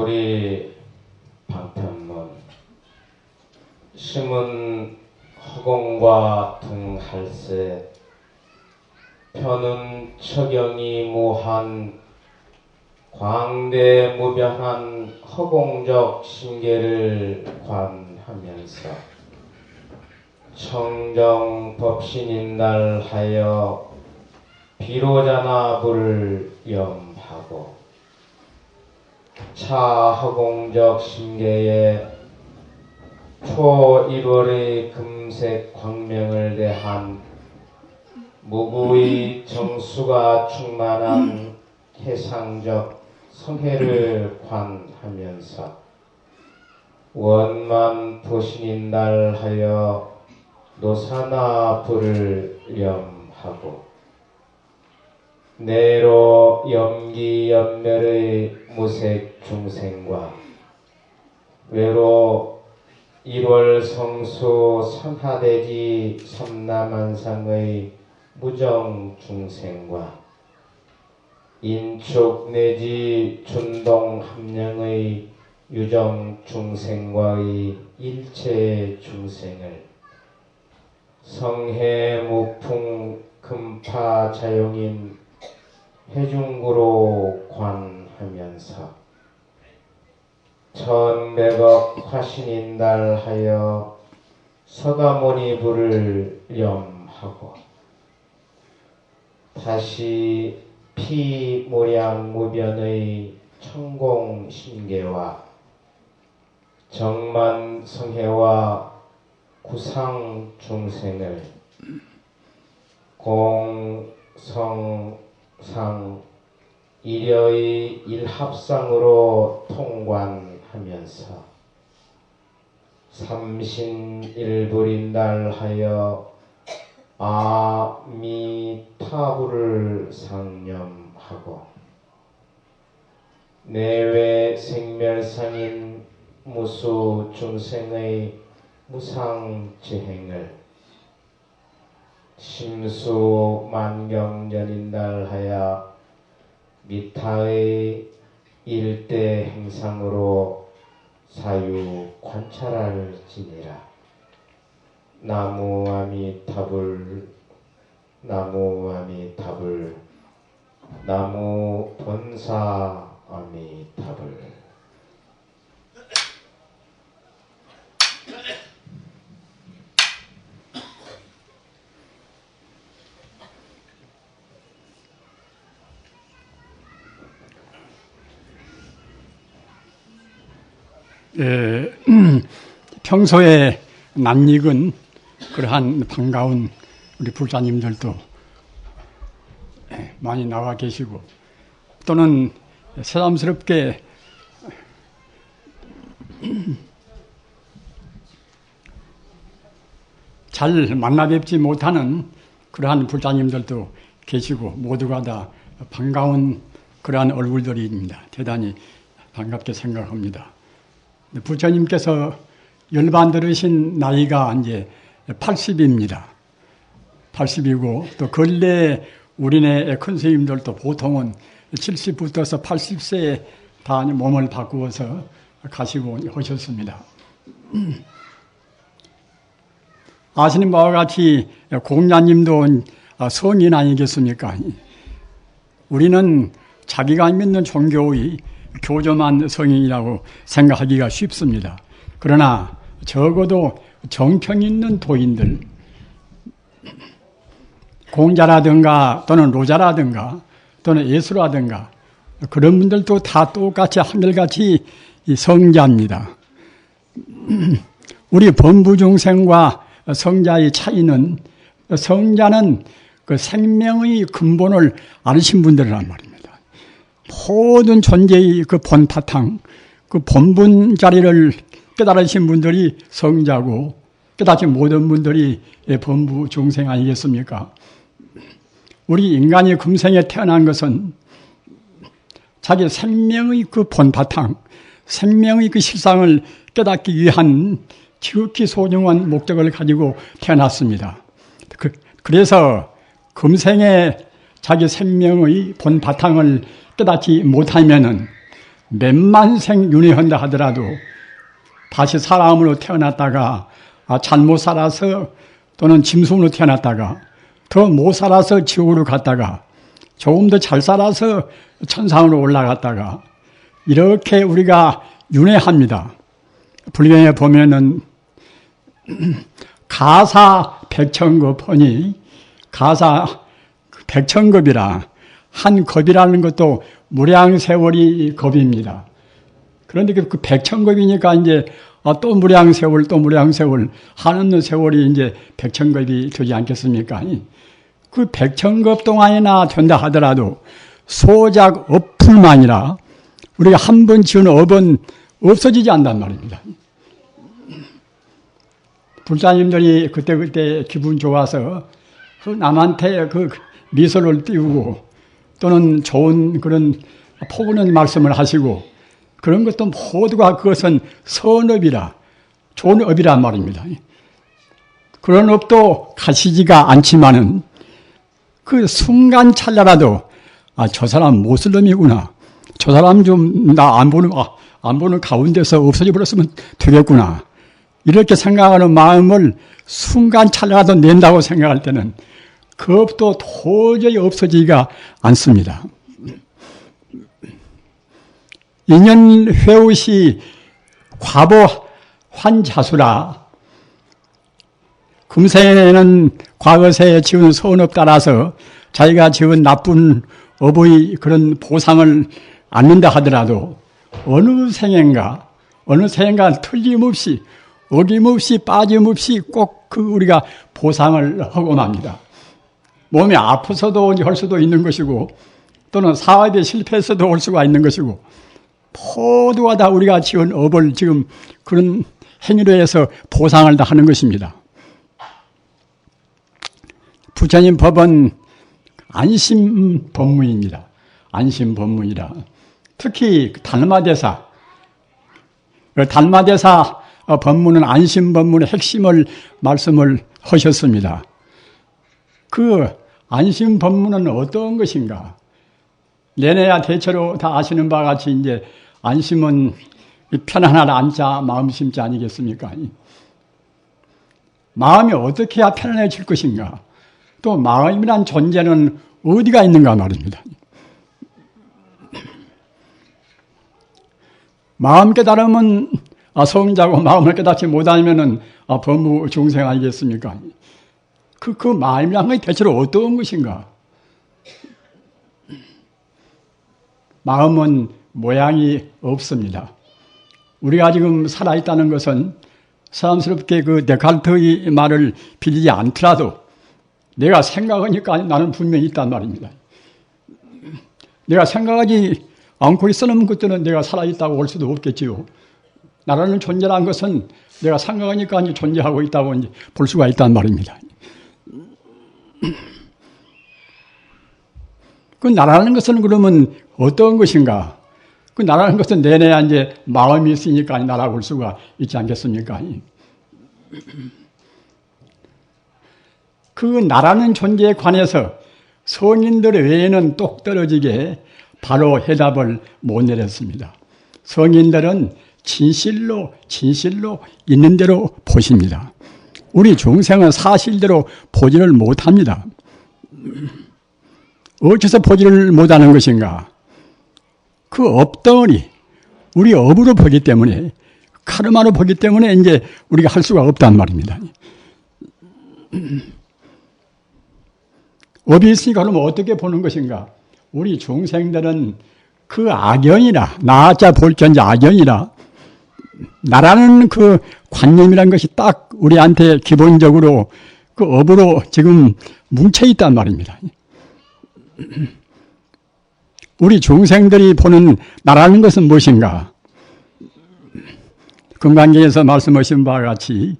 고리 방편문 심은 허공과 등할세 편은 처경이 무한 광대무변한 허공적 신계를 관하면서 청정법신인달하여 비로자나불 염하고 차허공적 신계에 초1월의 금색 광명을 대한 무구의 정수가 충만한 해상적 성회를 관하면서 원만 보신인달하여 노사나 불을 염하고 내로 염기연멸의 무색 중생과 외로 1월 성수 선하대지 삼남한상의 무정 중생과 인축 내지 준동 함령의 유정 중생과의 일체 중생을 성해 무풍 금파 자용인 해중구로 관하면서 천백억 화신인달하여 서가모니불을 염하고 다시 피모량무변의 천공신계와 정만성해와 구상중생을 공성상 일여의 일합상으로 통관하면서 삼신일불인달하여 아미타불을 상념하고 내외 생멸상인 무수 중생의 무상지행을 심수 만경전인달하여 미타의 일대 행상으로 사유 관찰할지니라. 나무아미타불 나무아미타불 나무본사 아미타불. 평소에 낯익은 그러한 반가운 우리 불자님들도 많이 나와 계시고 또는 새삼스럽게 잘 만나 뵙지 못하는 그러한 불자님들도 계시고 모두가 다 반가운 그러한 얼굴들입니다. 대단히 반갑게 생각합니다. 부처님께서 열반 들으신 나이가 이제 80입니다. 80이고 또 근래 우리네 큰 스님들도 보통은 70부터서 80세에 다 몸을 바꾸어서 가시고 하셨습니다. 아시는 바와 같이 공자님도 성인 아니겠습니까? 우리는 자기가 믿는 종교의 교조만 성인이라고 생각하기가 쉽습니다. 그러나 적어도 정평 있는 도인들, 공자라든가 또는 로자라든가 또는 예수라든가 그런 분들도 다 똑같이 한결같이 성자입니다. 우리 범부중생과 성자의 차이는 성자는 그 생명의 근본을 아신 분들이란 말입니다. 모든 존재의 그 본바탕, 그 본분 자리를 깨달으신 분들이 성자고 깨닫지 못한 분들이 범부 중생 아니겠습니까? 우리 인간이 금생에 태어난 것은 자기 생명의 그 본바탕, 생명의 그 실상을 깨닫기 위한 지극히 소중한 목적을 가지고 태어났습니다. 그래서 금생에 자기 생명의 본바탕을 깨닫지 못하면은 몇만 생 윤회한다 하더라도 다시 사람으로 태어났다가 잘못 살아서 또는 짐승으로 태어났다가 더 못 살아서 지옥으로 갔다가 조금 더 잘 살아서 천상으로 올라갔다가 이렇게 우리가 윤회합니다. 불경에 보면은 가사 백천급하니 가사 백천급이라 한 급이라는 것도 무량세월이 급입니다. 그런데 그 백천급이니까 이제 또 무량세월 또 무량세월 한없는 세월이 이제 백천급이 되지 않겠습니까? 그 백천급 동안이나 된다 하더라도 소작 업풀만이라 우리가 한 번 지은 업은 없어지지 않단 말입니다. 불사님들이 그때 기분 좋아서 그 남한테 그 미소를 띄우고 또는 좋은 그런 포근한 말씀을 하시고 그런 것도 모두가 그것은 선업이라 좋은 업이란 말입니다. 그런 업도 가시지가 않지만은 그 순간 찰나라도 저 사람 모슬림이구나. 저 사람 좀 나 안 보는 가운데서 없어져 버렸으면 되겠구나. 이렇게 생각하는 마음을 순간 찰나라도 낸다고 생각할 때는 그 업도 도저히 없어지기가 않습니다. 인연 회우시 과보 환자수라 금생에는 과거세에 지은 선업 따라서 자기가 지은 나쁜 업의 그런 보상을 않는다 하더라도 어느 생인가 틀림없이 어김없이 빠짐없이 꼭 그 우리가 보상을 하고 맙니다. 몸이 아파서도 할 수도 있는 것이고 또는 사업에 실패해서도 올 수가 있는 것이고 모두가 다 우리가 지은 업을 지금 그런 행위로 해서 보상을 다 하는 것입니다. 부처님 법은 안심법문입니다. 안심법문이라. 특히 달마대사 법문은 안심법문의 핵심을 말씀을 하셨습니다. 그 안심법문은 어떤 것인가? 내내야 대체로 다 아시는 바와 같이 이제 안심은 편안하라 앉자 마음 심자 아니겠습니까? 마음이 어떻게 해야 편안해질 것인가? 또 마음이란 존재는 어디가 있는가 말입니다. 마음 깨달으면 성자고 마음을 깨닫지 못하면은 범무 중생 아니겠습니까? 그 마음이란 것이 대체로 어떤 것인가? 마음은 모양이 없습니다. 우리가 지금 살아있다는 것은 사람스럽게 그 데카르트의 말을 빌리지 않더라도 내가 생각하니까 나는 분명히 있단 말입니다. 내가 생각하지 않고 있으면 그때는 내가 살아있다고 볼 수도 없겠지요. 나라는 존재라는 것은 내가 생각하니까 존재하고 있다고 볼 수가 있단 말입니다. 그 나라는 것은 그러면 어떤 것인가? 그 나라는 것은 내내야 이제 마음이 있으니까 나라고 볼 수가 있지 않겠습니까? 그 나라는 존재에 관해서 성인들 외에는 똑 떨어지게 바로 해답을 못 내렸습니다. 성인들은 진실로 있는 대로 보십니다. 우리 중생은 사실대로 보지를 못합니다. 어째서 보지를 못하는 것인가? 그 업덩어리, 우리 업으로 보기 때문에, 카르마로 보기 때문에 이제 우리가 할 수가 없단 말입니다. 업이 있으니까 그러면 어떻게 보는 것인가? 우리 중생들은 그 악연이라, 나자 볼전자 악연이라, 나라는 그 관념이란 것이 딱 우리한테 기본적으로 그 업으로 지금 뭉쳐있단 말입니다. 우리 중생들이 보는 나라는 것은 무엇인가? 금강경에서 말씀하신 바와 같이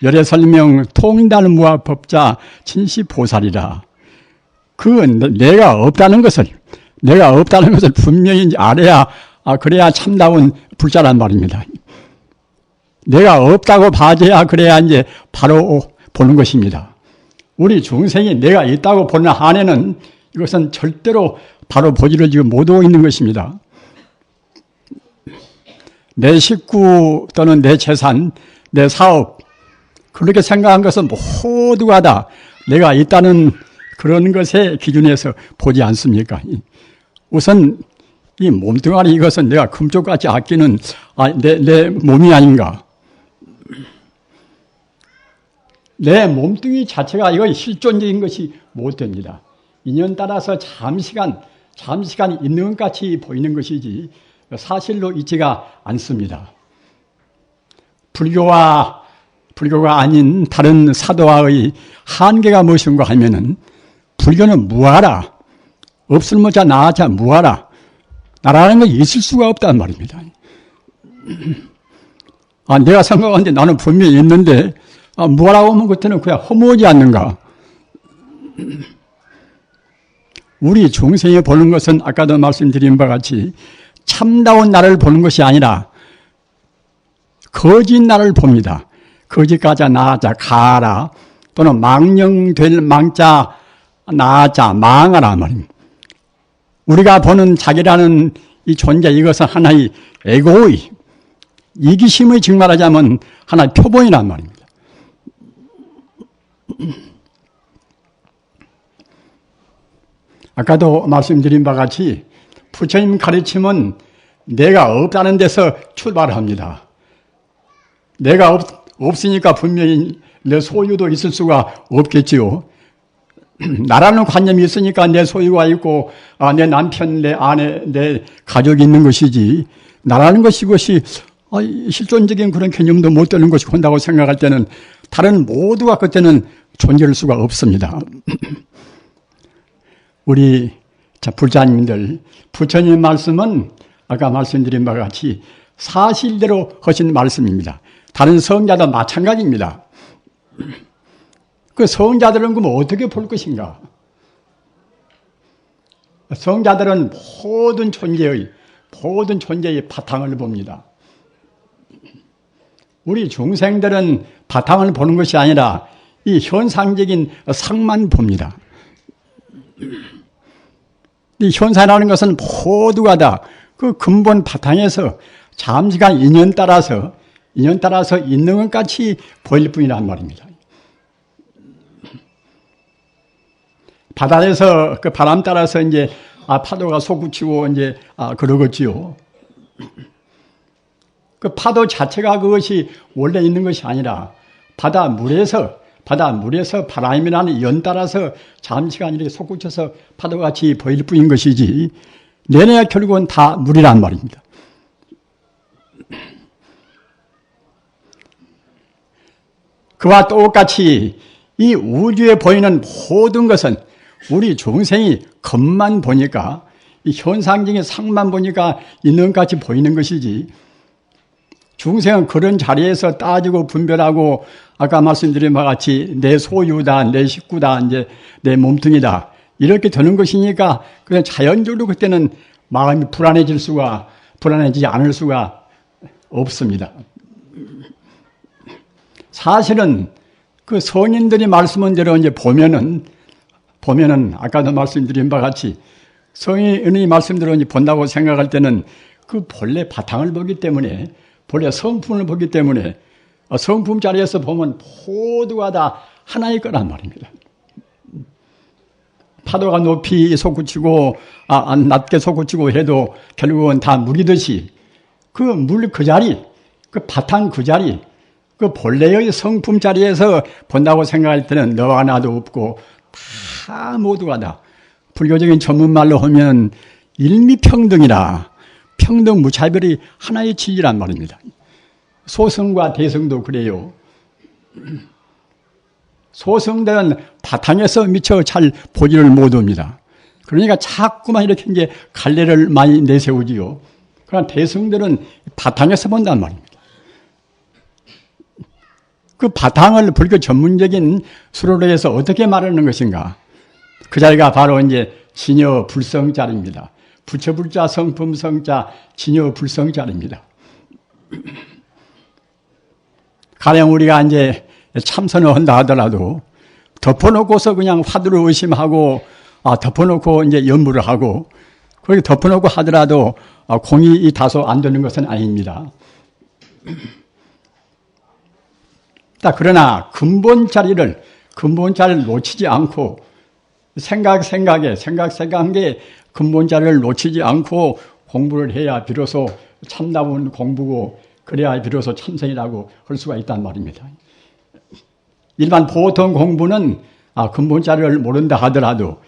열애설명 통달무아법자 진시보살이라. 그 내가 없다는 것을 분명히 알아야 그래야 참다운 불자란 말입니다. 내가 없다고 봐줘야 그래야 이제 바로 보는 것입니다. 우리 중생이 내가 있다고 보는 한에는 이것은 절대로 바로 보지를 지금 못하고 있는 것입니다. 내 식구 또는 내 재산, 내 사업, 그렇게 생각한 것은 모두가 다 내가 있다는 그런 것의 기준에서 보지 않습니까? 우선 이 몸뚱아리 이것은 내가 금쪽같이 아끼는 내 몸이 아닌가. 내 몸뚱이 자체가 이거 실존적인 것이 못 됩니다. 인연 따라서 잠시간 있는 것 같이 보이는 것이지 사실로 있지가 않습니다. 불교가 아닌 다른 사도와의 한계가 무엇인가 하면은 불교는 무하라. 없을모자 나아자 무하라. 나라는 건 있을 수가 없단 말입니다. 내가 생각하는데 나는 분명히 있는데 무하라고 하면 그때는 그냥 허무하지 않는가. 우리 중생이 보는 것은 아까도 말씀드린 바와 같이 참다운 나를 보는 것이 아니라 거짓 나를 봅니다. 거짓가자 나아자 가라 또는 망령될 망자 나아자 망하라 말입니다. 우리가 보는 자기라는 이 존재 이것은 하나의 에고의 이기심의 즉 말하자면 하나의 표본이란 말입니다. 아까도 말씀드린 바와 같이 부처님 가르침은 내가 없다는 데서 출발합니다. 내가 없으니까 분명히 내 소유도 있을 수가 없겠지요. 나라는 관념이 있으니까 내 소유가 있고 내 남편, 내 아내, 내 가족이 있는 것이지 나라는 것이 실존적인 그런 개념도 못 되는 것이 한다고 생각할 때는 다른 모두가 그때는 존재할 수가 없습니다. 우리 불자님들 부처님 말씀은 아까 말씀드린 바와 같이 사실대로 하신 말씀입니다. 다른 성자도 마찬가지입니다. 그 성자들은 그럼 어떻게 볼 것인가? 성자들은 모든 존재의 바탕을 봅니다. 우리 중생들은 바탕을 보는 것이 아니라 이 현상적인 상만 봅니다. 이 현상이라는 것은 모두가 다 그 근본 바탕에서 잠시간 인연 따라서 있는 것 같이 보일 뿐이란 말입니다. 바다에서 그 바람 따라서 이제 파도가 솟구치고 이제 그러겠지요. 그 파도 자체가 그것이 원래 있는 것이 아니라 바닷물에서 바람이라는 연 따라서 잠시간 이렇게 솟구쳐서 파도같이 보일 뿐인 것이지 내내 결국은 다 물이란 말입니다. 그와 똑같이 이 우주에 보이는 모든 것은 우리 중생이 겉만 보니까 이 현상적인 상만 보니까 있는 것 같이 보이는 것이지 중생은 그런 자리에서 따지고 분별하고 아까 말씀드린 바와 같이 내 소유다, 내 식구다, 이제 내 몸뚱이다 이렇게 되는 것이니까 그냥 자연적으로 그때는 마음이 불안해지지 않을 수가 없습니다. 사실은 그 성인들이 말씀한 대로 이제 보면은 아까도 말씀드린 바와 같이 성인의 말씀대로 이제 본다고 생각할 때는 그 본래 바탕을 보기 때문에 본래 성품을 보기 때문에 성품 자리에서 보면 모두가 다 하나일 거란 말입니다. 파도가 높이 솟구치고 낮게 솟구치고 해도 결국은 다 물이듯이 그 물 그 자리, 그 바탕 그 자리, 그 본래의 성품 자리에서 본다고 생각할 때는 너와 나도 없고 다 모두가 다 불교적인 전문말로 하면 일미평등이라 평등 무차별이 하나의 진리란 말입니다. 소승과 대승도 그래요. 소승들은 바탕에서 미처 잘 보지를 못합니다. 그러니까 자꾸만 이렇게 이제 갈래를 많이 내세우지요. 그러나 대승들은 바탕에서 본단 말입니다. 그 바탕을 불교 전문적인 수로로 해서 어떻게 말하는 것인가? 그 자리가 바로 이제 진여 불성 자리입니다. 부처 불자 성품 성자 진여 불성 자리입니다. 가령 우리가 이제 참선을 한다 하더라도 덮어놓고서 그냥 화두를 의심하고 덮어놓고 이제 연부를 하고 그렇게 덮어놓고 하더라도 공이 다소 안 되는 것은 아닙니다. 그러나 근본 자리를 놓치지 않고 생각한 게 근본 자리를 놓치지 않고 공부를 해야 비로소 참다운 공부고 그래야 비로소 참선이라고 할 수가 있단 말입니다. 일반 보통 공부는 근본 자리를 모른다 하더라도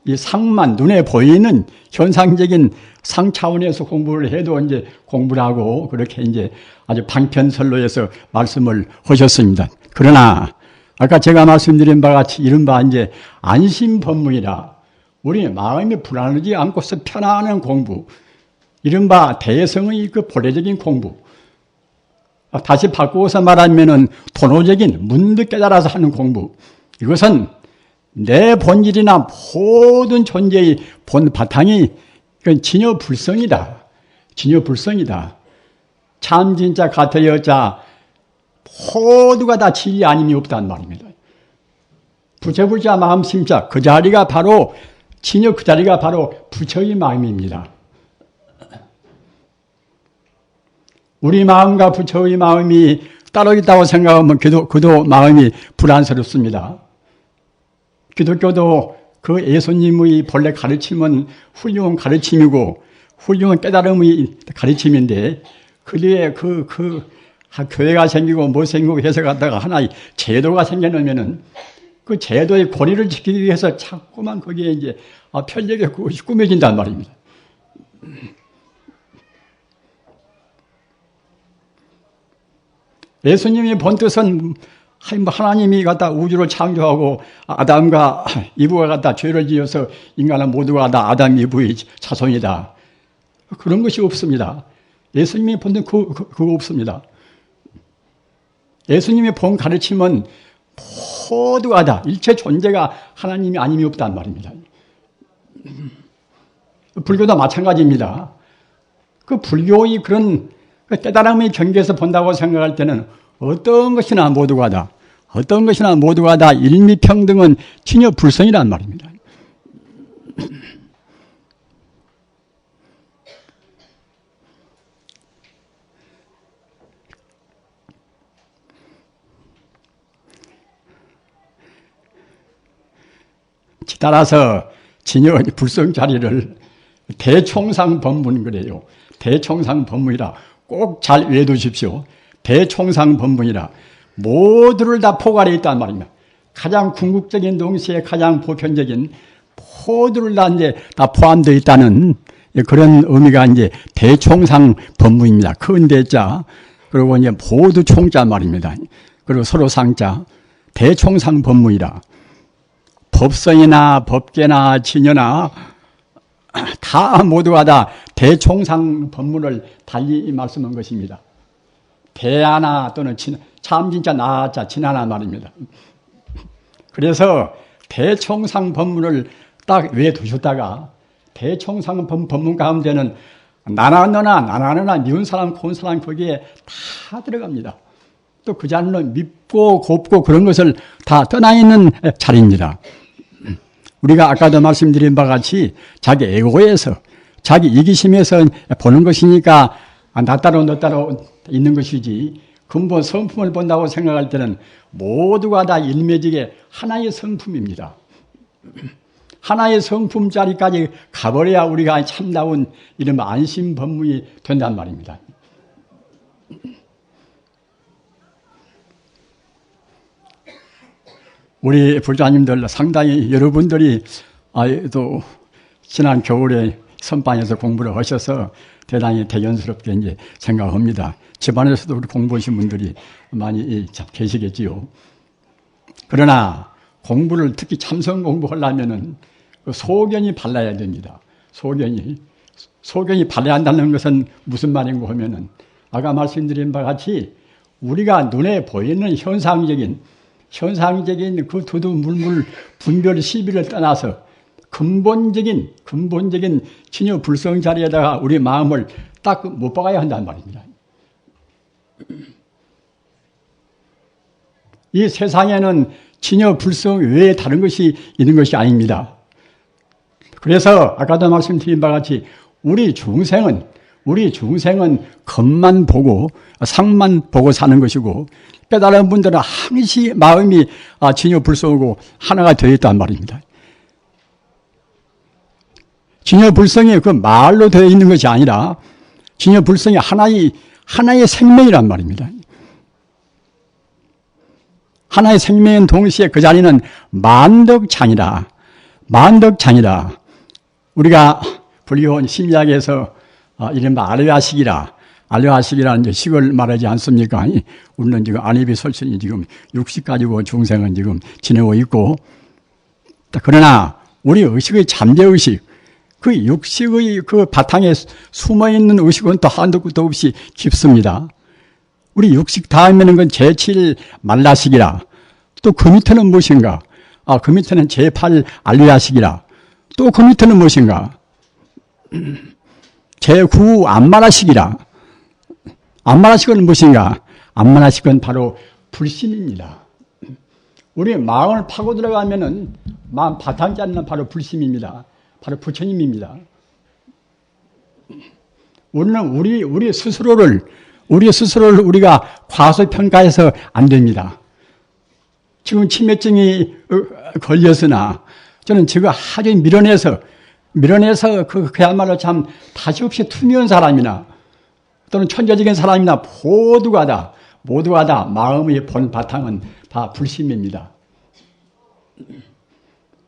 이 상만 눈에 보이는 현상적인 상 차원에서 공부를 해도 이제 공부를 하고 그렇게 이제 아주 방편설로에서 말씀을 하셨습니다. 그러나 아까 제가 말씀드린 바와 같이 이른바 이제 안심법문이라 우리 마음이 불안하지 않고서 편안한 공부, 이른바 대성의 그 본래적인 공부. 다시 바꾸어서 말하면은 도노적인 문득 깨달아서 하는 공부. 이것은 내 본질이나 모든 존재의 본 바탕이 진여불성이다. 진여불성이다. 참 진짜 같아여 자 모두가 다 진리 아님이 없단 말입니다. 부처불자 마음심자 그 자리가 바로 진여 그 자리가 바로 부처의 마음입니다. 우리 마음과 부처의 마음이 따로 있다고 생각하면 그도 마음이 불안스럽습니다. 기독교도 그 예수님의 본래 가르침은 훌륭한 가르침이고 훌륭한 깨달음의 가르침인데 그 뒤에 교회가 생기고 뭐 생기고 해서 갔다가 하나의 제도가 생겨나면은 그 제도의 권위를 지키기 위해서 자꾸만 거기에 이제 편력이 꾸며진단 말입니다. 예수님의 본뜻은 하나님이 갖다 우주를 창조하고 아담과 이브가 갖다 죄를 지어서 인간은 모두가 다 아담 이브의 자손이다. 그런 것이 없습니다. 예수님의 본뜻 그거 없습니다. 예수님의 본 가르침은 모두가 다 일체 존재가 하나님이 아님이 없단 말입니다. 불교도 마찬가지입니다. 그 불교의 그런 깨달음의 경계에서 본다고 생각할 때는 어떤 것이나 모두가 다 일미평등은 진여불성이란 말입니다. 따라서 진여불성 자리를 대총상법문 그래요. 대총상법문이라 꼭 잘 외워두십시오. 대총상법문이라 모두를 다 포괄해 있단 말입니다. 가장 궁극적인 동시에 가장 보편적인 모두를 다 이제 다 포함되어 있다는 그런 의미가 이제 대총상법문입니다. 큰 대자 그리고 이제 모두 총자 말입니다. 그리고 서로 상자 대총상법문이라 법성이나 법계나 진여나 다 모두가 다 대총상법문을 달리 말씀한 것입니다. 대하나 또는 참 진짜 나자 진하나 말입니다. 그래서 대총상법문을 딱 외두셨다가 대총상법문 가운데는 나나너나 미운 사람 고운 사람 거기에 다 들어갑니다. 또 그 자리는 밉고 곱고 그런 것을 다 떠나 있는 자리입니다. 우리가 아까도 말씀드린 바와 같이 자기 에고에서 자기 이기심에서 보는 것이니까 나 따로 너 따로 있는 것이지 근본 성품을 본다고 생각할 때는 모두가 다 일매직의 하나의 성품입니다. 하나의 성품 자리까지 가버려야 우리가 참다운 이런 안심법문이 된단 말입니다. 우리 불자님들 상당히 여러분들이 또 지난 겨울에 선방에서 공부를 하셔서 대단히 대견스럽게 이제 생각합니다. 집안에서도 우리 공부하신 분들이 많이 계시겠지요. 그러나 공부를 특히 참선 공부하려면은 소견이 발라야 됩니다. 소견이 발라야 한다는 것은 무슨 말인고 하면은 아까 말씀드린 바와 같이 우리가 눈에 보이는 현상적인 그 두두 물물 분별 시비를 떠나서 근본적인 진여 불성 자리에다가 우리 마음을 딱 못 박아야 한단 말입니다. 이 세상에는 진여 불성 외에 다른 것이 있는 것이 아닙니다. 그래서 아까도 말씀드린 바와 같이 우리 중생은 우리 중생은 겉만 보고 상만 보고 사는 것이고 깨달은 분들은 항시 마음이 진여불성이고 하나가 되어 있단 말입니다. 진여불성이 그 말로 되어 있는 것이 아니라 진여불성이 하나의 생명이란 말입니다. 하나의 생명인 동시에 그 자리는 만덕장이라. 우리가 불교 심리학에서 이른바 알레아식이라는 식을 말하지 않습니까? 우리는 지금 안입이 설신이 지금 60 가지고 중생은 지금 지내고 있고, 그러나 우리 의식의 잠재의식, 그 육식의 그 바탕에 숨어있는 의식은 또 한도 끝도 없이 깊습니다. 우리 육식 다음에는 건 제7 말라식이라. 또 그 밑에는 무엇인가? 그 밑에는 제8 알레아식이라. 또 그 밑에는 무엇인가? 제9 안마라식이라. 안마라식은 무엇인가? 안마라식은 바로 불심입니다. 우리 마음을 파고 들어가면은 마음 바탕자리는 바로 불심입니다. 바로 부처님입니다. 우리는 우리 스스로를 우리가 과소평가해서 안 됩니다. 지금 치매증이 걸렸으나 저는 지금 아주 밀어내서 그야말로 참 다시 없이 투명한 사람이나 또는 천재적인 사람이나 모두가 다 마음의 본 바탕은 다 불심입니다.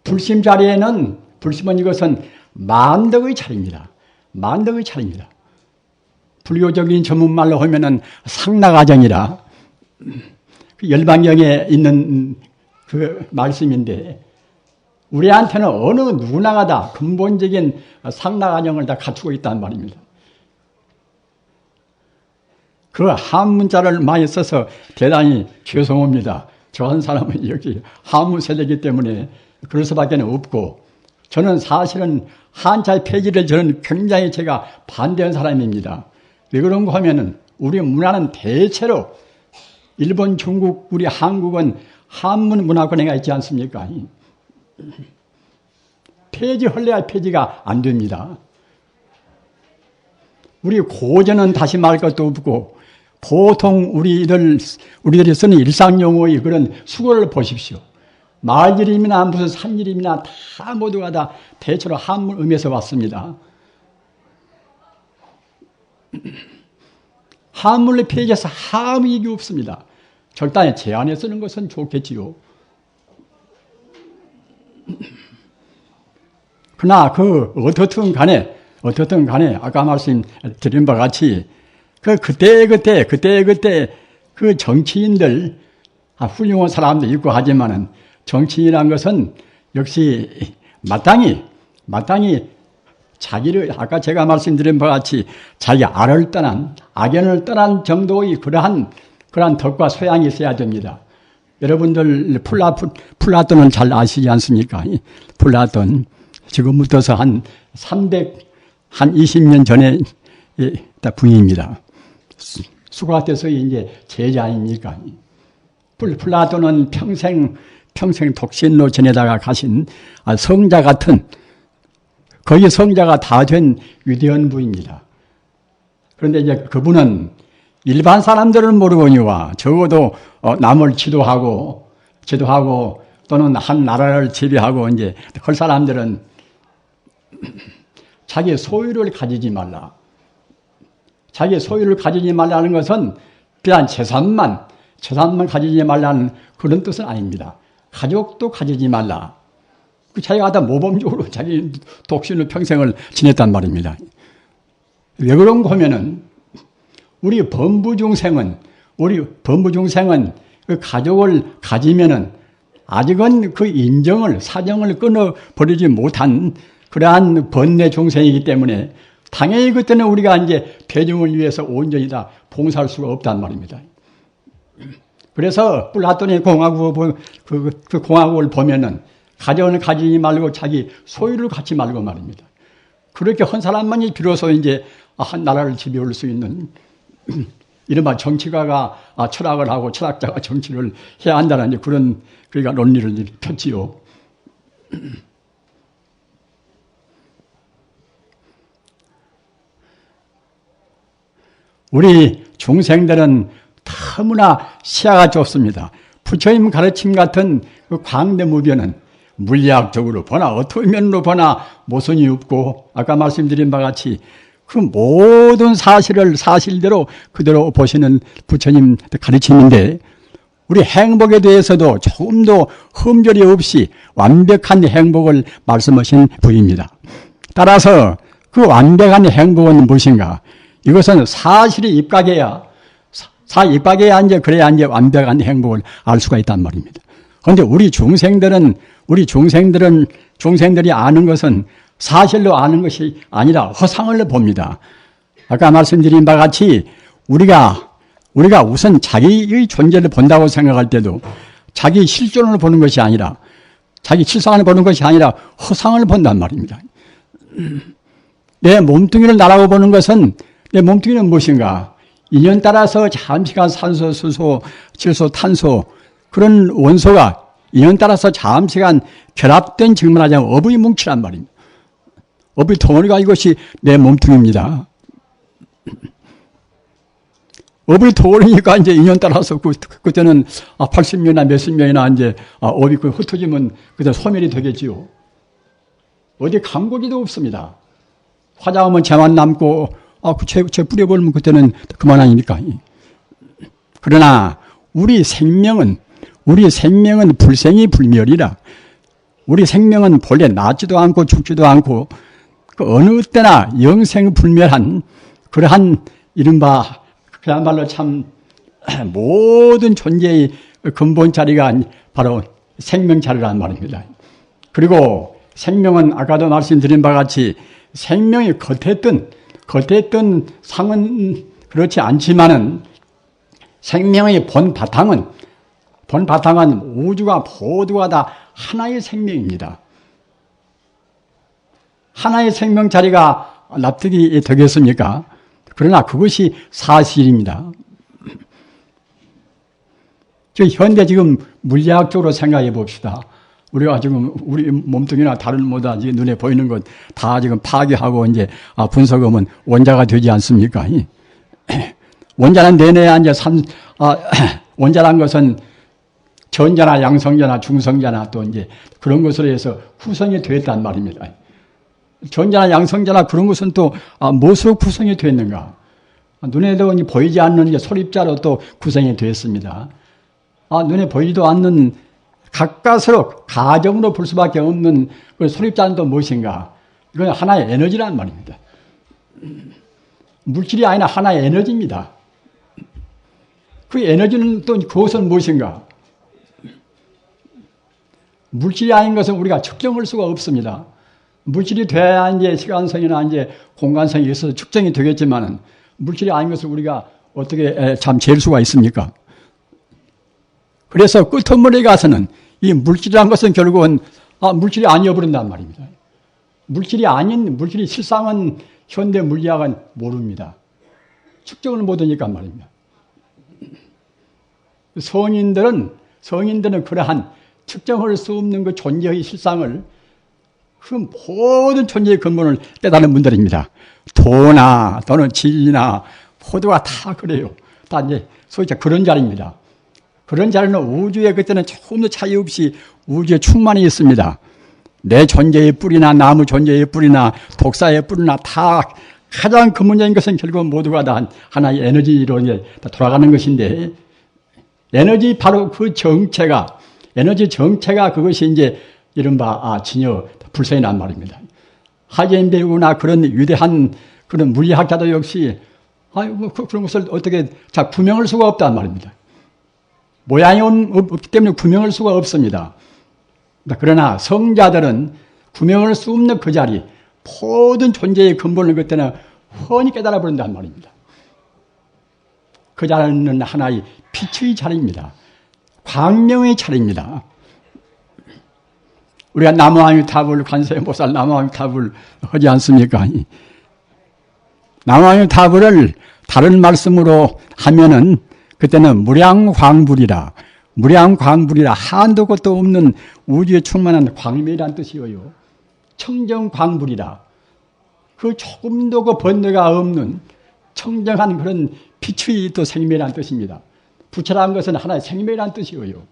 불심 자리에는 불심은 이것은 만덕의 자리입니다. 만덕의 자리입니다. 불교적인 전문말로 하면은 상락아정이라 열반경에 있는 그 말씀인데 우리한테는 어느 누구나가 다 근본적인 상락아정을 다 갖추고 있다는 말입니다. 그 한문자를 많이 써서 대단히 죄송합니다. 저 한 사람은 여기 한문 세대이기 때문에 그럴 수밖에 없고 저는 사실은 한자의 폐지를 저는 굉장히 제가 반대한 사람입니다. 왜 그런가 하면은 우리 문화는 대체로 일본, 중국, 우리 한국은 한문 문화권에가 있지 않습니까? 폐지할래야 폐지가 안 됩니다. 우리 고전은 다시 말할 것도 없고 보통 우리들이 쓰는 일상용어의 그런 수고를 보십시오. 마을 이름이나 무슨 산 이름이나 다 모두가 다 대체로 한문 의미에서 왔습니다. 한문을 폐지해서 아무 이익이 없습니다. 적당히 제한해 쓰는 것은 좋겠지요. 그러나 어떻든 간에 아까 말씀드린 바와 같이 그때 그 정치인들 훌륭한 사람도 있고 하지만은 정치인이란 것은 역시 마땅히 자기를 아까 제가 말씀드린 바와 같이 자기 악연을 떠난 정도의 그러한 덕과 소양이 있어야 됩니다. 여러분들 플라톤을 잘 아시지 않습니까? 플라톤 지금부터서 한 20년 전에 부인입니다. 수가돼서 이제 제자 아닙니까? 플라톤은 평생 독신로 지내다가 가신 성자 같은 거기 성자가 다 된 위대한 분입니다. 그런데 이제 그분은 일반 사람들은 모르거니와 적어도 남을 지도하고 또는 한 나라를 지배하고 이제 그 사람들은 자기 소유를 가지지 말라. 자기 소유를 가지지 말라는 것은 그냥 재산만 가지지 말라는 그런 뜻은 아닙니다. 가족도 가지지 말라. 자기가 다 모범적으로 자기 독신으로 평생을 지냈단 말입니다. 왜 그런가 하면은 우리 범부 중생은 그 가족을 가지면은 아직은 그 사정을 끊어버리지 못한 그러한 번뇌 중생이기 때문에 당연히 그때는 우리가 이제 대중을 위해서 온전히 다 봉사할 수가 없단 말입니다. 그래서 플라톤의 공화국을 보면은 가정을 가지지 말고 자기 소유를 갖지 말고 말입니다. 그렇게 한 사람만이 비로소 이제 한 나라를 지배할 수 있는 이른바 정치가가 철학을 하고 철학자가 정치를 해야 한다는 이제 그런 그러니까 논리를 폈지요. 우리 중생들은 너무나 시야가 좁습니다. 부처님 가르침 같은 그 광대무변은 물리학적으로 보나 어떤 면으로 보나 모순이 없고 아까 말씀드린 바와 같이 그 모든 사실을 사실대로 그대로 보시는 부처님 가르침인데 우리 행복에 대해서도 조금도 흠결이 없이 완벽한 행복을 말씀하신 분입니다. 따라서 그 완벽한 행복은 무엇인가? 이것은 사실이 입각해야 이제 그래야 이제 완벽한 행복을 알 수가 있단 말입니다. 그런데 우리 중생들이 아는 것은 사실로 아는 것이 아니라 허상을 봅니다. 아까 말씀드린 바와 같이 우리가 우선 자기의 존재를 본다고 생각할 때도 자기 실존을 보는 것이 아니라 자기 실상을 보는 것이 아니라 허상을 본단 말입니다. 내 몸뚱이를 나라고 보는 것은 내 몸뚱이는 무엇인가? 인연 따라서 잠시간 산소, 수소, 질소, 탄소 그런 원소가 인연 따라서 잠시간 결합된 정말 하자면 어부의 뭉치란 말입니다. 어부의 덩어리가 이것이 내 몸뚱이입니다. 어부의 덩어리니까 이제 인연 따라서 그때는 80명이나 몇십 명이나 이제 업이 흩어지면 그때 소멸이 되겠지요. 어디 감고기도 없습니다. 화장하면 재만 남고 제 뿌려버리면 그때는 그만 아닙니까? 그러나 우리 생명은 불생이 불멸이라 우리 생명은 본래 낫지도 않고 죽지도 않고 그 어느 때나 영생불멸한 그러한 이른바 그야말로 참 모든 존재의 근본 자리가 바로 생명 자리란 말입니다. 그리고 생명은 아까도 말씀드린 바와 같이 생명이 겉에 뜬 상은 그렇지 않지만은 생명의 본 바탕은 우주가 모두가 다 하나의 생명입니다. 하나의 생명 자리가 납득이 되겠습니까? 그러나 그것이 사실입니다. 현대 지금 물리학적으로 생각해 봅시다. 우리가 지금 우리 몸뚱이나 다른 뭐다 눈에 보이는 것 다 지금 파괴하고 이제 분석하면 원자가 되지 않습니까? 원자는 내내야 이제 원자란 것은 전자나 양성자나 중성자나 또 이제 그런 것으로 해서 구성이 되었단 말입니다. 전자나 양성자나 그런 것은 또 무엇으로 구성이 되었는가? 눈에도 보이지 않는 소립자로 또 구성이 되었습니다. 눈에 보이지도 않는 가까스로 가정으로 볼 수밖에 없는 그 소립자는 또 무엇인가? 이건 하나의 에너지란 말입니다. 물질이 아니라 하나의 에너지입니다. 그 에너지는 또 그것은 무엇인가? 물질이 아닌 것은 우리가 측정할 수가 없습니다. 물질이 돼야 이제 시간성이나 이제 공간성이 있어서 측정이 되겠지만은 물질이 아닌 것을 우리가 어떻게 참 잴 수가 있습니까? 그래서 끝머리에 가서는 이 물질이라는 것은 결국은 물질이 아니어버린단 말입니다. 물질이 실상은 현대 물리학은 모릅니다. 측정을 못하니까 말입니다. 성인들은 그러한 측정할 수 없는 그 존재의 실상을 그 모든 존재의 근본을 깨달은 분들입니다. 도나 또는 진리나 포도가 다 그래요. 다 이제 소위 그런 자리입니다. 그런 자리는 우주에 그때는 조금도 차이 없이 우주에 충만히 있습니다. 내 존재의 뿌리나 나무 존재의 뿌리나 독사의 뿌리나 다 가장 근본적인 것은 결국 모두가 다 하나의 에너지로 이제 다 돌아가는 것인데 에너지 바로 그 에너지 정체가 그것이 이제 이른바 진여 불생이란 말입니다. 하이젠베르크나 그런 위대한 그런 물리학자도 역시 그런 것을 어떻게 구명할 수가 없단 말입니다. 모양이 없기 때문에 구명할 수가 없습니다. 그러나 성자들은 구명할 수 없는 그 자리, 모든 존재의 근본을 그때는 훤히 깨달아 버린단 말입니다. 그 자리는 하나의 빛의 자리입니다. 광명의 자리입니다. 우리가 나무아미타불 관세음보살 나무아미타불 하지 않습니까? 나무아미타불을 다른 말씀으로 하면은 그때는 무량광불이라 한도 끝도 없는 우주에 충만한 광명이란 뜻이에요. 청정광불이라 그 조금도 그 번뇌가 없는 청정한 그런 빛의 또 생명이라는 뜻입니다. 부처라는 것은 하나의 생명이라는 뜻이고요.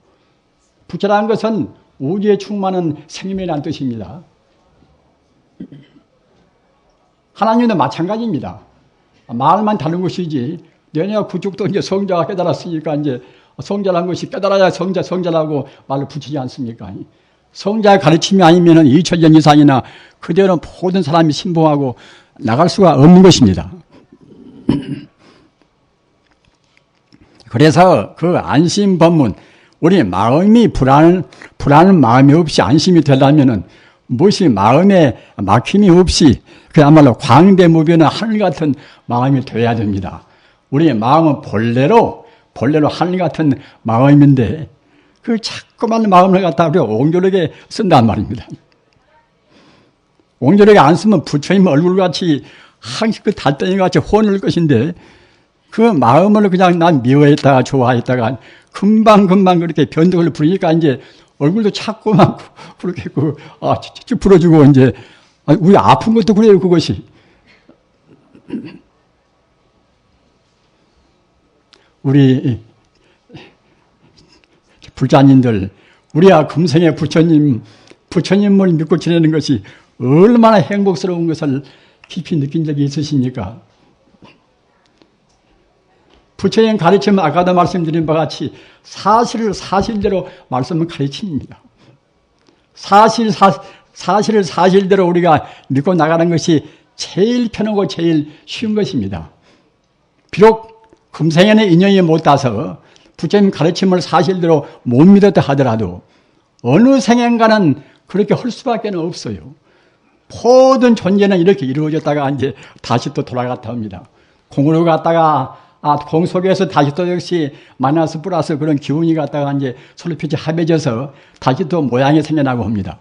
부처라는 것은 우주에 충만한 생명이라는 뜻입니다. 하나님도 마찬가지입니다. 말만 다른 것이지, 내가 그쪽도 이제 성자가 깨달았으니까 이제 성자라는 것이 깨달아야 성자라고 말을 붙이지 않습니까? 성자의 가르침이 아니면은 2000년 이상이나 그대로 모든 사람이 신봉하고 나갈 수가 없는 것입니다. 그래서 그 안심법문, 우리 마음이 불안한 마음이 없이 안심이 되려면은 무엇이 마음에 막힘이 없이 그야말로 광대무변한 하늘 같은 마음이 되어야 됩니다. 우리의 마음은 본래로 하늘 같은 마음인데 그 자꾸만 마음을 갖다 우리가 옹졸하게 쓴단 말입니다. 옹졸하게 안 쓰면 부처님 얼굴같이 항상 그 달덩이같이 혼을 것인데 그 마음을 그냥 난 미워했다가 좋아했다가 금방 그렇게 변덕을 부리니까 이제 얼굴도 자꾸만 그렇게 쭉 부러지고 이제 우리 아픈 것도 그래요, 그것이. 우리 불자님들, 우리야 금생에 부처님을 믿고 지내는 것이 얼마나 행복스러운 것을 깊이 느낀 적이 있으십니까? 부처님 가르침은 아까도 말씀드린 바와 같이 사실을 사실대로 말씀은 가르침입니다. 사실을 사실대로 우리가 믿고 나가는 것이 제일 편하고 제일 쉬운 것입니다. 비록 금생에는 인연이 못 닿아서 부처님 가르침을 사실대로 못 믿었다 하더라도 어느 생엔가는 그렇게 할 수밖에 없어요. 모든 존재는 이렇게 이루어졌다가 이제 다시 또 돌아갔다 합니다. 공으로 갔다가 공 속에서 다시 또 역시 마이너스 플러스 그런 기운이 갔다가 이제 서로 빛이 합해져서 다시 또 모양이 생겨나고 합니다.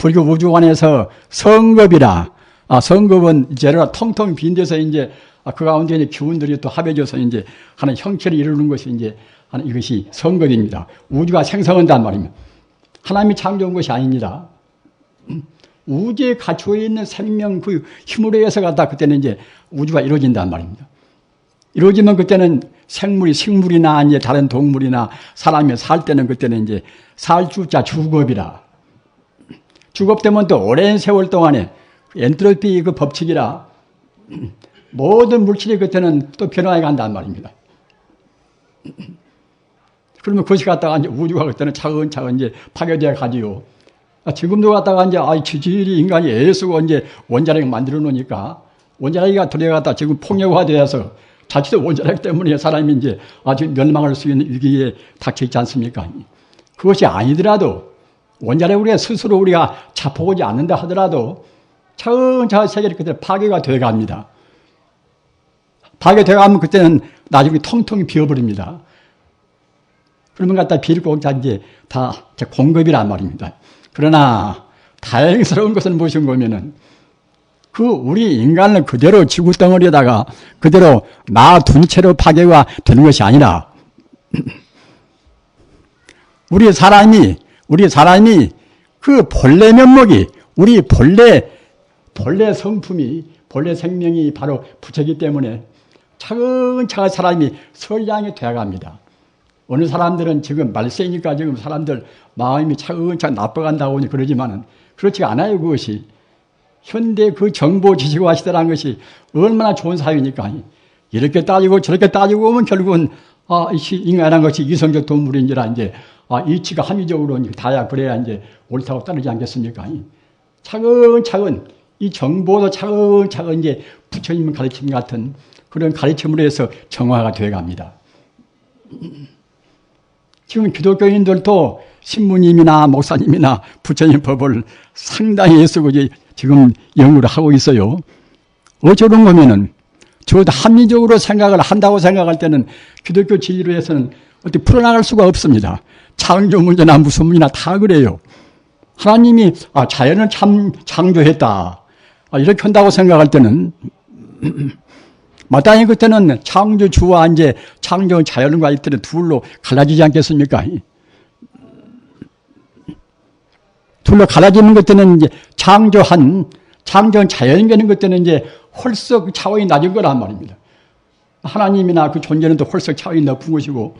불교 우주관에서 성급이라, 성급은 제로라 텅텅 빈 데서 이제 그 가운데 이제 기운들이 또 합해져서 이제 하는 형체를 이루는 것이 이제 이것이 성급입니다. 우주가 생성한단 말입니다. 하나님이 창조한 것이 아닙니다. 우주에 갖추어 있는 생명 그 힘으로 해서 갖다 그때는 이제 우주가 이루어진단 말입니다. 이루어지면 그때는 생물이 식물이나 이제 다른 동물이나 사람이 살 때는 그때는 이제 살 주자 주겁이라. 주겁되면 또 오랜 세월 동안에 엔트로피 그 법칙이라 모든 물질이 그때는 또 변화해 간단 말입니다. 그러면 그것이 갖다가 이제 우주가 그때는 차근차근 이제 파괴되어 가지요. 지금도 갖다가 이제 지질이 인간이 애쓰고 이제 원자력을 만들어 놓으니까 원자력이 들어갔다 지금 폭력화되어서 자칫 원자력 때문에 사람이 이제 아주 멸망할 수 있는 위기에 닥쳐 있지 않습니까? 그것이 아니더라도 원자력 우리가 스스로 우리가 자포하지 않는다 하더라도 차근차근 세계를 그대로 파괴가 되어 갑니다. 파괴되어 가면 그때는 나중에 통통 비어버립니다. 그러면 갖다 비를 이제 다 공급이란 말입니다. 그러나 다행스러운 것은 무엇인 거면은 그 우리 인간을 그대로 지구 덩어리에다가 그대로 놔둔 채로 파괴가 되는 것이 아니라 우리 사람이 그 본래 면목이 우리 본래 성품이 본래 생명이 바로 부처이기 때문에 차근차근 사람이 선량이 되어갑니다. 어느 사람들은 지금 말세니까 지금 사람들 마음이 차근차근 나빠간다고 그러지만은 그렇지가 않아요. 그것이 현대 그 정보 지식화 시대라는 것이 얼마나 좋은 사회니까 이렇게 따지고 저렇게 따지고 보면 결국은 인간이라는 것이 이성적 동물인지라 이제 이치가 합리적으로 다야 그래야 이제 옳다고 따르지 않겠습니까? 차근차근 이 정보도 차근차근 이제 부처님 가르침 같은 그런 가르침으로 해서 정화가 되어 갑니다. 지금 기독교인들도 신부님이나 목사님이나 부처님 법을 상당히 애쓰고 지금 연구를 하고 있어요. 어쩌는 거면은 저도 합리적으로 생각을 한다고 생각할 때는 기독교 진리로 해서는 어떻게 풀어나갈 수가 없습니다. 창조 문제나 무슨 문제나 다 그래요. 하나님이 자연을 참 창조했다. 이렇게 한다고 생각할 때는 마땅히 그때는 창조주와 이제 창조 자연과 이때는 둘로 갈라지지 않겠습니까? 둘로 갈라지는 것들은 이제 창조 자연계는 그때는 이제 헐썩 차원이 낮은 거란 말입니다. 하나님이나 그 존재는 또 훨씬 차원이 높은 것이고,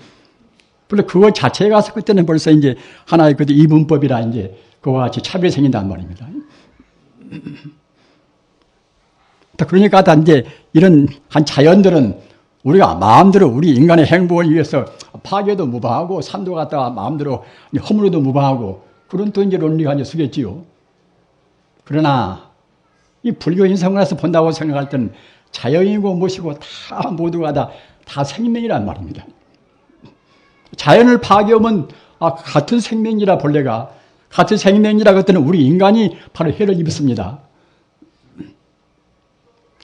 물론 그거 자체가 그때는 벌써 이제 하나의 그 이분법이라 이제 그와 같이 차별이 생긴단 말입니다. 그러니까 다 이제 이런 한 자연들은 우리가 마음대로 우리 인간의 행복을 위해서 파괴도 무방하고 산도 갖다가 마음대로 허물어도 무방하고 그런 또 이제 논리가 이제 쓰겠지요. 그러나 이 불교 인성에서 본다고 생각할 때는 자연이고 무엇이고 다 모두가 다 생명이란 말입니다. 자연을 파괴하면 같은 생명이라 본래가 같은 생명이라 그때는 우리 인간이 바로 해를 입습니다.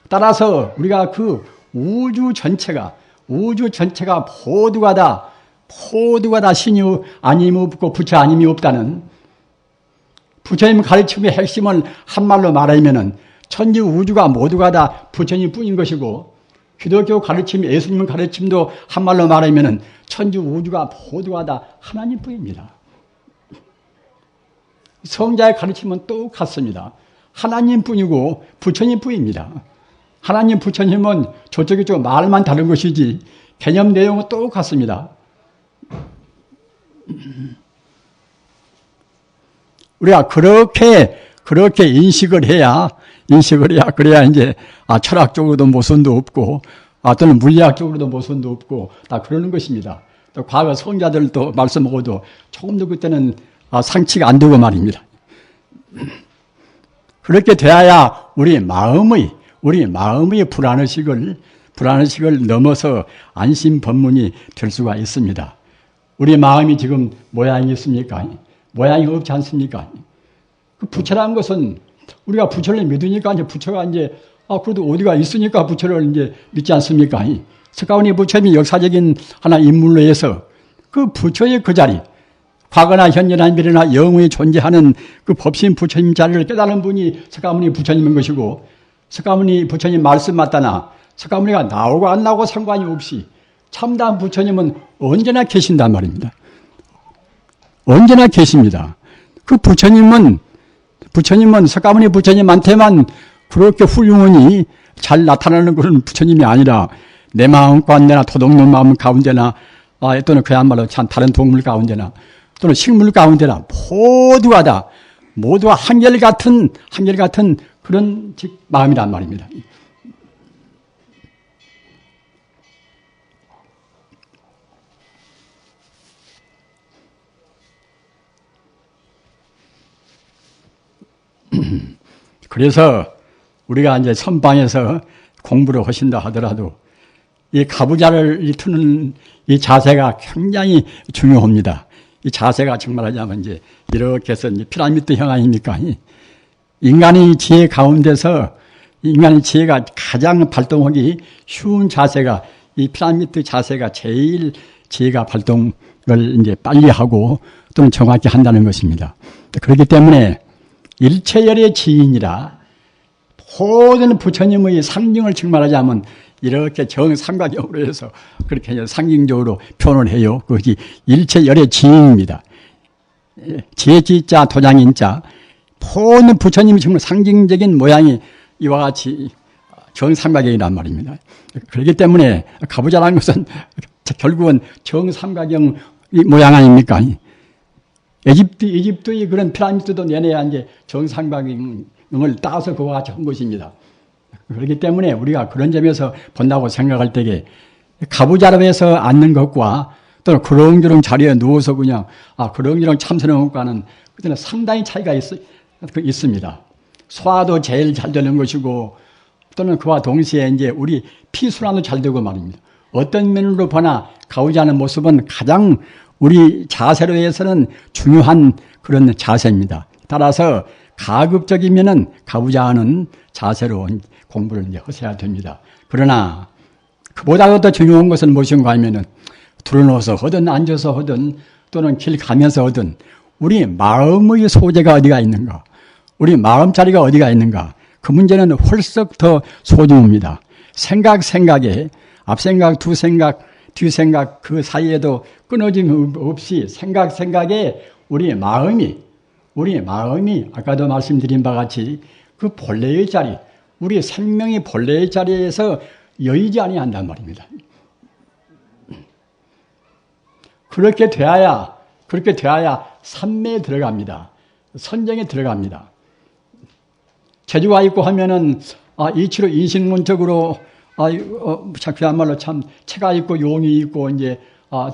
따라서 우리가 그 우주 전체가 모두가 다 신이 아님이 없고 부처 아님이 없다는 부처님 가르침의 핵심을 한말로 말하면은 천지 우주가 모두가 다 부처님 뿐인 것이고 기독교 가르침, 예수님 가르침도 한말로 말하면은 천지 우주가 모두가 다 하나님 뿐입니다. 성자의 가르침은 똑같습니다. 하나님 뿐이고 부처님 뿐입니다. 하나님, 부처님은 저쪽이 좀 말만 다른 것이지 개념 내용은 똑같습니다. 우리가 그렇게 인식을 해야 그래야 이제 철학적으로도 모순도 없고 또는 물리학적으로도 모순도 없고 다 그러는 것입니다. 또 과거 성자들도 말씀하고도 조금도 그때는 상치가 안 되고 말입니다. 그렇게 돼야 우리 마음의 불안의식을 넘어서 안심법문이 될 수가 있습니다. 우리 마음이 지금 모양이 있습니까? 모양이 없지 않습니까? 그 부처라는 것은 우리가 부처를 믿으니까 이제 부처가 이제 그래도 어디가 있으니까 부처를 이제 믿지 않습니까? 석가모니 부처님이 역사적인 하나 인물로 해서 그 부처의 그 자리, 과거나 현재나 미래나 영원히 존재하는 그 법신 부처님 자리를 깨달은 분이 석가모니 부처님인 것이고, 석가모니 부처님 말씀 맞다나 석가모니가 나오고 안 나오고 상관이 없이 참다한 부처님은 언제나 계신단 말입니다. 언제나 계십니다. 그 부처님은 석가모니 부처님한테만 그렇게 훌륭하니 잘 나타나는 그런 부처님이 아니라 내 마음 가운데나 도둑놈 마음 가운데나 또는 그야말로 참 다른 동물 가운데나 또는 식물 가운데나 모두가 한결같은 그런 마음이란 말입니다. 그래서 우리가 이제 선방에서 공부를 하신다 하더라도 이 가부좌를 트는 이 자세가 굉장히 중요합니다. 이 자세가 정말 하자면 이제 이렇게 해서 이제 피라미드형 아닙니까? 인간의 지혜 가운데서 인간의 지혜가 가장 발동하기 쉬운 자세가 이 피라미드 자세가 제일 지혜가 발동을 이제 빨리 하고 또는 정확히 한다는 것입니다. 그렇기 때문에 일체열의 지인이라 모든 부처님의 상징을 증말하자면 이렇게 정삼각형으로 해서 그렇게 상징적으로 표현을 해요. 그것이 일체열의 지인입니다. 지혜지자 도장인자 모든 부처님이 정말 상징적인 모양이 이와 같이 정삼각형이란 말입니다. 그렇기 때문에 가부좌라는 것은 결국은 정삼각형 모양 아닙니까? 이집트의 그런 피라미드도 내내야 이제 정삼각형을 따서 그와 같이 한 것입니다. 그렇기 때문에 우리가 그런 점에서 본다고 생각할 때에 가부좌로 해서 앉는 것과 또는 그렁저렁 자리에 누워서 그냥 그렁저렁 참선하는 것과는 그때는 상당히 차이가 있습니다. 소화도 제일 잘 되는 것이고 또는 그와 동시에 이제 우리 피순환도 잘 되고 말입니다. 어떤 면으로 보나 가부좌하는 모습은 가장 우리 자세로 해서는 중요한 그런 자세입니다. 따라서 가급적이면은 가부좌하는 자세로 공부를 이제 하셔야 됩니다. 그러나 그보다도 더 중요한 것은 무엇인가 하면은 들어누워서 하든 앉아서 하든 또는 길 가면서 하든 우리 마음의 소재가 어디가 있는가, 우리 마음 자리가 어디가 있는가, 그 문제는 훨씬 더 소중합니다. 생각에 앞생각, 뒤생각 그 사이에도 끊어짐 없이 생각에 우리 마음이 아까도 말씀드린 바 같이 그 본래의 자리, 우리 생명이 본래의 자리에서 여의지 아니한단 말입니다. 그렇게 되어야 삼매에 들어갑니다. 선정에 들어갑니다. 재주가 있고 하면은 이치로 인식론적으로 그야말로 참 체가 있고 용이 있고 이제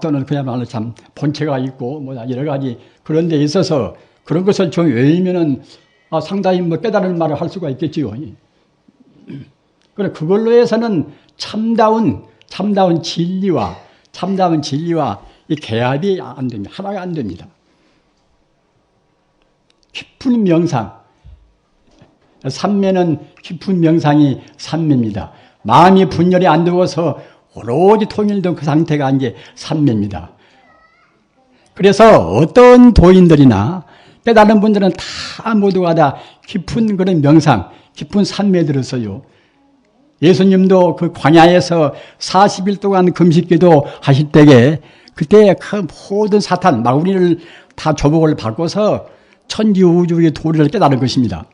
또는 그야말로 참 본체가 있고 뭐 여러 가지 그런 데 있어서 그런 것을 좀 외우면은 상당히 뭐 깨달은 말을 할 수가 있겠지요. 그래 그걸로 해서는 참다운 진리와 이 개합이 안 됩니다. 하나가 안 됩니다. 깊은 명상, 삼매는 깊은 명상이 삼매입니다. 마음이 분열이 안 되어서 오로지 통일된 그 상태가 이제 삼매입니다. 그래서 어떤 도인들이나 깨달은 분들은 다 모두가 다 깊은 그런 명상, 깊은 삼매에 들었어요. 예수님도 그 광야에서 40일 동안 금식기도 하실 때에 그때 그 모든 사탄, 마구니를 다 조복을 바꿔서 천지 우주의 도리를 깨달은 것입니다.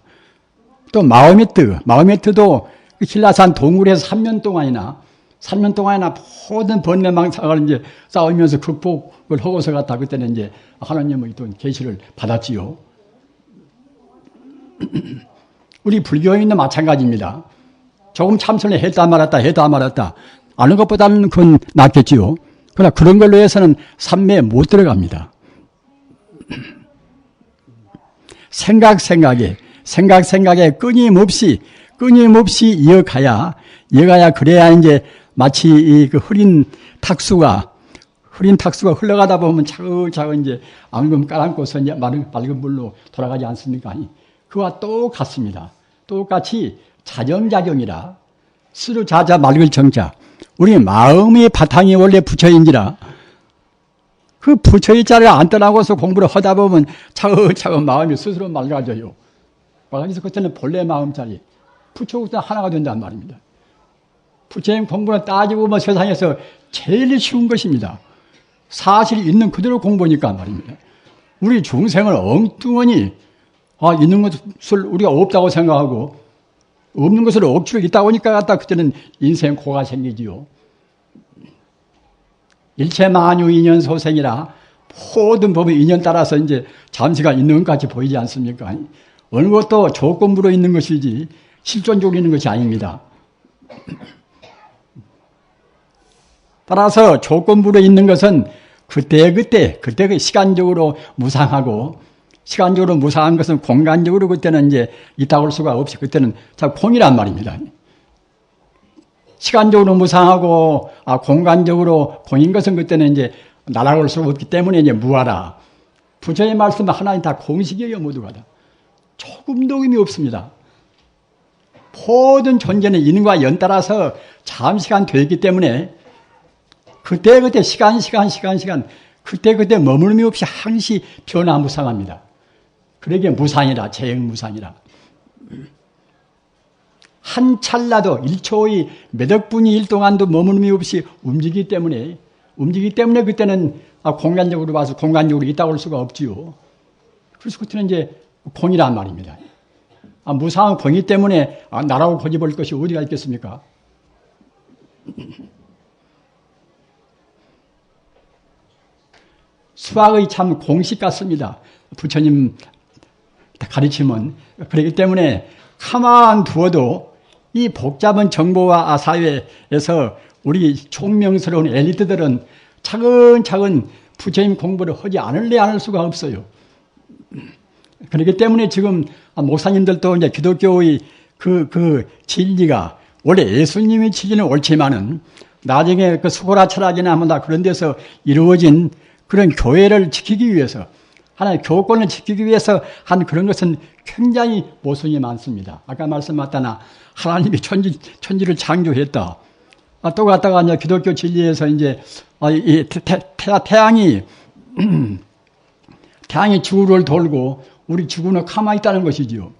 또 마호메트도 힐라산 동굴에서 3년 동안이나 모든 번뇌망상을 이제 싸우면서 극복을 하고서 갔다 그때는 이제 하나님의 또 계시를 받았지요. 우리 불교인도 마찬가지입니다. 조금 참선을 했다 말았다. 아는 것보다는 그건 낫겠지요. 그러나 그런 걸로 해서는 삼매에 못 들어갑니다. 생각에 끊임없이 이어가야 그래야 이제 마치 그 흐린 탁수가 흘러가다 보면 차근차근 이제 앙금 깔아놓고서 이제 맑은 물로 돌아가지 않습니까? 그와 똑같습니다. 똑같이 자정자경이라 스루자자 맑을 정자. 우리 마음의 바탕이 원래 부처인지라 그 부처의 자리를 안 떠나고서 공부를 하다 보면 차근차근 마음이 스스로 맑아져요. 그래서 그때는 본래 마음자리, 부처가 하나가 된단 말입니다. 부처님 공부는 따지고 보면 세상에서 제일 쉬운 것입니다. 사실 있는 그대로 공부니까 말입니다. 우리 중생은 엉뚱하니 있는 것을 우리가 없다고 생각하고 없는 것을 억지로 있다고 하니까 갖다 그때는 인생 고가 생기지요. 일체 만유 인연 소생이라 모든 법의 인연 따라서 이제 잠시가 있는 것 같이 보이지 않습니까? 어느 것도 조건부로 있는 것이지 실존적으로 있는 것이 아닙니다. 따라서 조건부로 있는 것은 그때 시간적으로 무상하고 시간적으로 무상한 것은 공간적으로 그때는 이제 있다고 할 수가 없이 그때는 참 공이란 말입니다. 시간적으로 무상하고 공간적으로 공인 것은 그때는 이제 날아갈 수 없기 때문에 이제 무하라. 부처의 말씀은 하나님 다 공식이에요, 모두가 다. 조금도 의미 없습니다. 모든 존재는 인과 연따라서 잠시간 되었기 때문에 그때 시간 그때 머물림이 없이 항시 변화무상합니다. 그러기에 무상이라 재행무상이라. 한 찰나도 1초의 몇 억분의 1 동안도 머물림이 없이 움직이기 때문에 그때는 공간적으로 봐서 공간적으로 있다고 할 수가 없지요. 그래서 그때는 이제 공이란 말입니다. 무상한 공이 때문에 나라고 고집할 것이 어디가 있겠습니까? 수학의 참 공식 같습니다. 부처님 가르침은. 그렇기 때문에 가만 두어도 이 복잡한 정보와 사회에서 우리 총명스러운 엘리트들은 차근차근 부처님 공부를 하지 않을 수가 없어요. 그렇기 때문에 지금 목사님들도 이제 기독교의 그 진리가 원래 예수님의 진리는 옳지만은 나중에 그 수고라 철학이나 뭐 다 그런 데서 이루어진 그런 교회를 지키기 위해서 하나의 교권을 지키기 위해서 한 그런 것은 굉장히 모순이 많습니다. 아까 말씀하셨다나 하나님이 천지를 창조했다. 또 갔다가 이제 기독교 진리에서 이제 이 태양이 지구를 돌고 우리 지구는 가만히 있다는 것이지요.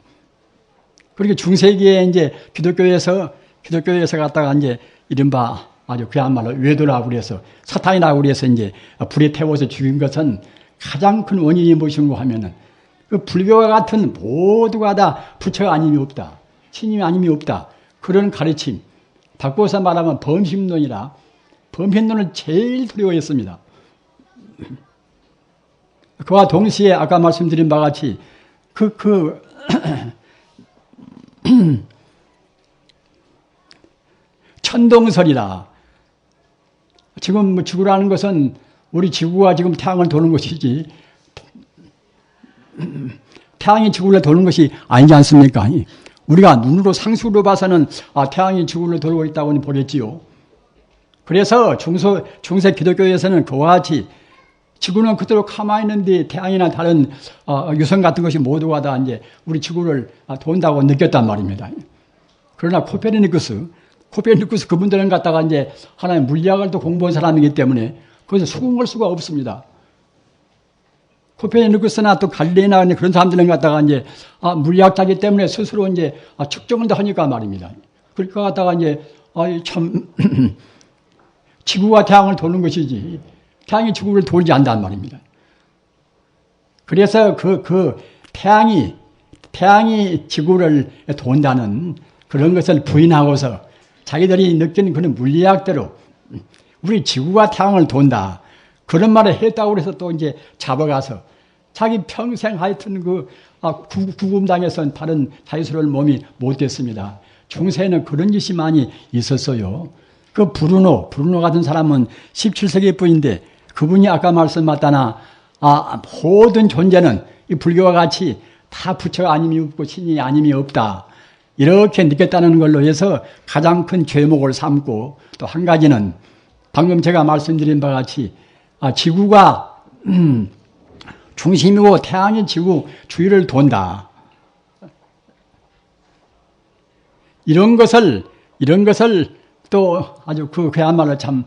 그렇게 중세기에 이제 기독교에서 갔다가 이제 이른바 아주 그야말로 외도라고 그래서 사탄이라고 그래서 이제 불에 태워서 죽인 것은 가장 큰 원인이 무엇인가 하면은 그 불교와 같은 모두가 다 부처가 아님이 없다. 신임이 아님이 없다. 그런 가르침. 바꿔서 말하면 범신론이라 범신론을 제일 두려워했습니다. 그와 동시에 아까 말씀드린 바와 같이 천동설이라. 지금 뭐 지구라는 것은 우리 지구가 지금 태양을 도는 것이지 태양이 지구를 도는 것이 아니지 않습니까? 우리가 눈으로 상식으로 봐서는 태양이 지구를 돌고 있다고 보겠지요. 그래서 중세 기독교에서는 그와 같이 지구는 그대로 가만히 있는데 태양이나 다른 유성 같은 것이 모두가 다 이제 우리 지구를 돈다고 느꼈단 말입니다. 그러나 코페르니쿠스 그분들은 갖다가 이제 하나의 물리학을 또 공부한 사람이기 때문에 그것을 수긍할 수가 없습니다. 코페르니쿠스나 또 갈릴레나 그런 사람들은 갖다가 이제 물리학자이기 때문에 스스로 이제 측정을 다 하니까 말입니다. 그러니까 갖다가 이제 참 지구가 태양을 도는 것이지 태양이 지구를 돌지 않는단 말입니다. 그래서 그 태양이 지구를 돈다는 그런 것을 부인하고서 자기들이 느낀 그런 물리학대로 우리 지구가 태양을 돈다. 그런 말을 했다고 해서 또 이제 잡아가서 자기 평생 하여튼 구금당해서 다른 자유스러운 몸이 못 됐습니다. 중세에는 그런 짓이 많이 있었어요. 그 브루노 같은 사람은 17세기 분인데 그분이 아까 말씀하셨다나 모든 존재는 이 불교와 같이 다 부처가 아님이 없고 신이 아님이 없다. 이렇게 느꼈다는 걸로 해서 가장 큰 죄목을 삼고 또 한 가지는 방금 제가 말씀드린 바와 같이 지구가 중심이고 태양이 지구 주위를 돈다. 이런 것을 또 아주 그야말로 참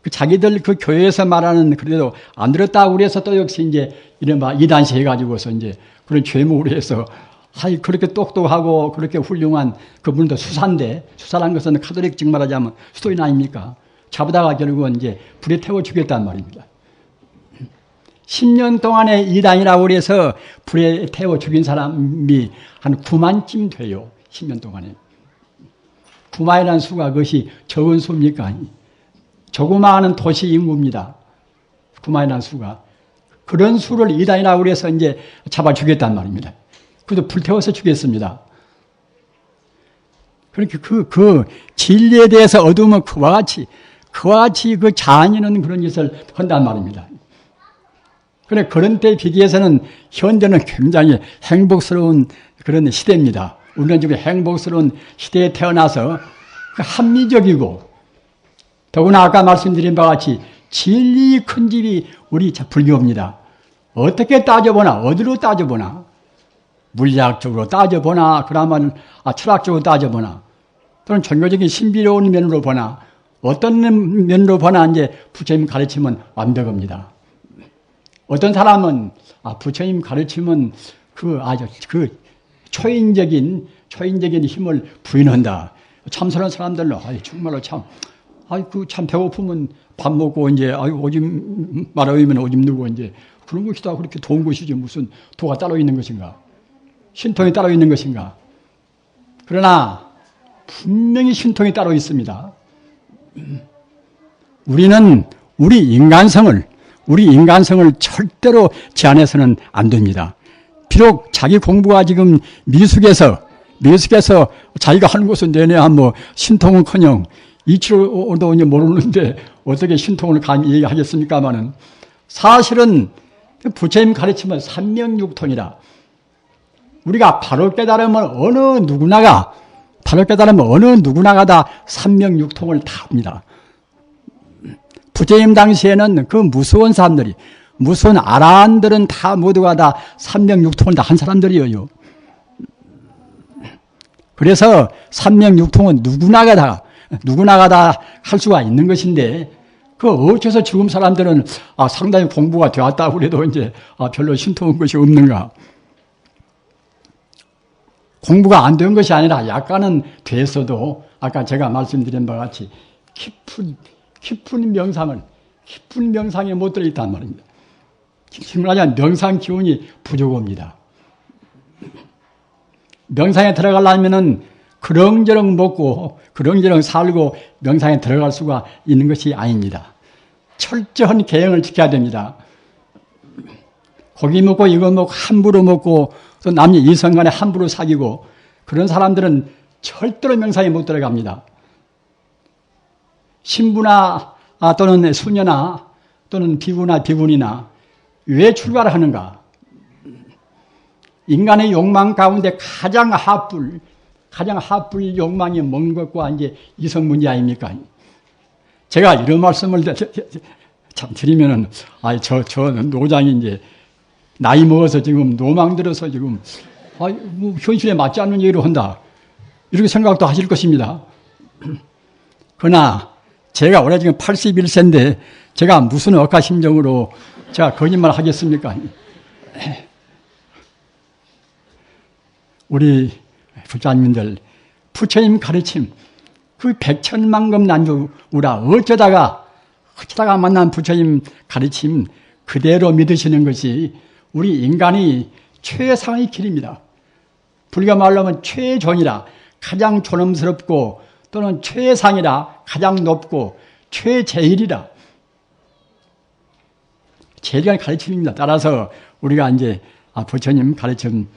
자기들 그 교회에서 말하는 그래도 안 들었다고 그래서 또 역시 이제 이른바 이단시 해가지고서 이제 그런 죄목으로 해서 그렇게 똑똑하고 그렇게 훌륭한 그분도 수사란 것은 카톨릭 즉 말하자면 수도인 아닙니까? 잡아다가 결국은 이제 불에 태워 죽였단 말입니다. 10년 동안에 이단이라고 해서 불에 태워 죽인 사람이 한 9만쯤 돼요. 10년 동안에. 9만이라는 수가 그것이 적은 수입니까? 조그마한 도시 인구입니다. 9만이라는 수가. 그런 수를 이단이라고 해서 이제 잡아 죽였단 말입니다. 그래도 불태워서 죽였습니다. 그렇게 그 진리에 대해서 얻으면 그와 같이 그 잔인한 그런 짓을 한단 말입니다. 그래, 그런 때에 비교해서는 현재는 굉장히 행복스러운 그런 시대입니다. 우리는 지금 행복스러운 시대에 태어나서 합리적이고 더구나 아까 말씀드린 바와 같이 진리 큰 집이 우리 불교입니다. 어떻게 따져보나, 어디로 따져보나, 물리학적으로 따져보나, 그러면 철학적으로 따져보나, 또는 종교적인 신비로운 면으로 보나, 어떤 면으로 보나 이제 부처님 가르침은 완벽합니다. 어떤 사람은 부처님 가르침은 아주 초인적인 힘을 부인한다. 참선한 사람들로 정말로 참 배고프면 밥 먹고 이제 오줌 마려우면 오줌 누고 이제 그런 것이 다 그렇게 좋은 것이지 무슨 도가 따로 있는 것인가? 신통이 따로 있는 것인가? 그러나 분명히 신통이 따로 있습니다. 우리는 우리 인간성을 절대로 제한해서는 안 됩니다. 비록 자기 공부가 지금 미숙해서 자기가 하는 것은 내내 뭐 신통은커녕 이치로도 이제 모르는데 어떻게 신통을 감히 얘기하겠습니까마는 사실은 부처님 가르침은 삼명육통이라 우리가 바로 깨달으면 어느 누구나가 다 삼명육통을 다 합니다. 부처님 당시에는 그 무서운 사람들이, 무서운 아라한들은 다 모두가 다 삼명육통을 다 한 사람들이에요. 그래서 삼명육통은 누구나가 다 할 수가 있는 것인데, 어째서 지금 사람들은 상당히 공부가 되었다고 그래도 이제 별로 신통한 것이 없는가? 공부가 안 된 것이 아니라 약간은 됐어도 아까 제가 말씀드린 바와 같이 깊은 명상에 못 들어있단 말입니다. 지금 말하자면 명상 기운이 부족합니다. 명상에 들어가려면은 그렁저렁 먹고 그렁저렁 살고 명상에 들어갈 수가 있는 것이 아닙니다. 철저한 계행을 지켜야 됩니다. 고기 먹고 이거 먹고 함부로 먹고 또 남녀 이성 간에 함부로 사귀고 그런 사람들은 절대로 명상에 못 들어갑니다. 신부나 또는 수녀나 또는 비구나 비군이나 왜 출가를 하는가? 인간의 욕망 가운데 가장 하뿔 욕망이 먹는 것과 이제 이성 문제 아닙니까? 제가 이런 말씀을 참 드리면은, 저 노장이 이제 나이 먹어서 지금 노망 들어서 지금, 뭐 현실에 맞지 않는 얘기를 한다. 이렇게 생각도 하실 것입니다. 그러나 제가 올해 지금 81세인데 제가 무슨 억하심정으로 제가 거짓말 하겠습니까? 우리 부자님들, 부처님 가르침, 그 백천만금 난주우라 어쩌다가 만난 부처님 가르침 그대로 믿으시는 것이 우리 인간이 최상의 길입니다. 불교 말로 하면 최종이라, 가장 존엄스럽고 또는 최상이라, 가장 높고 최제일이라, 제일의 가르침입니다. 따라서 우리가 이제 부처님 가르침을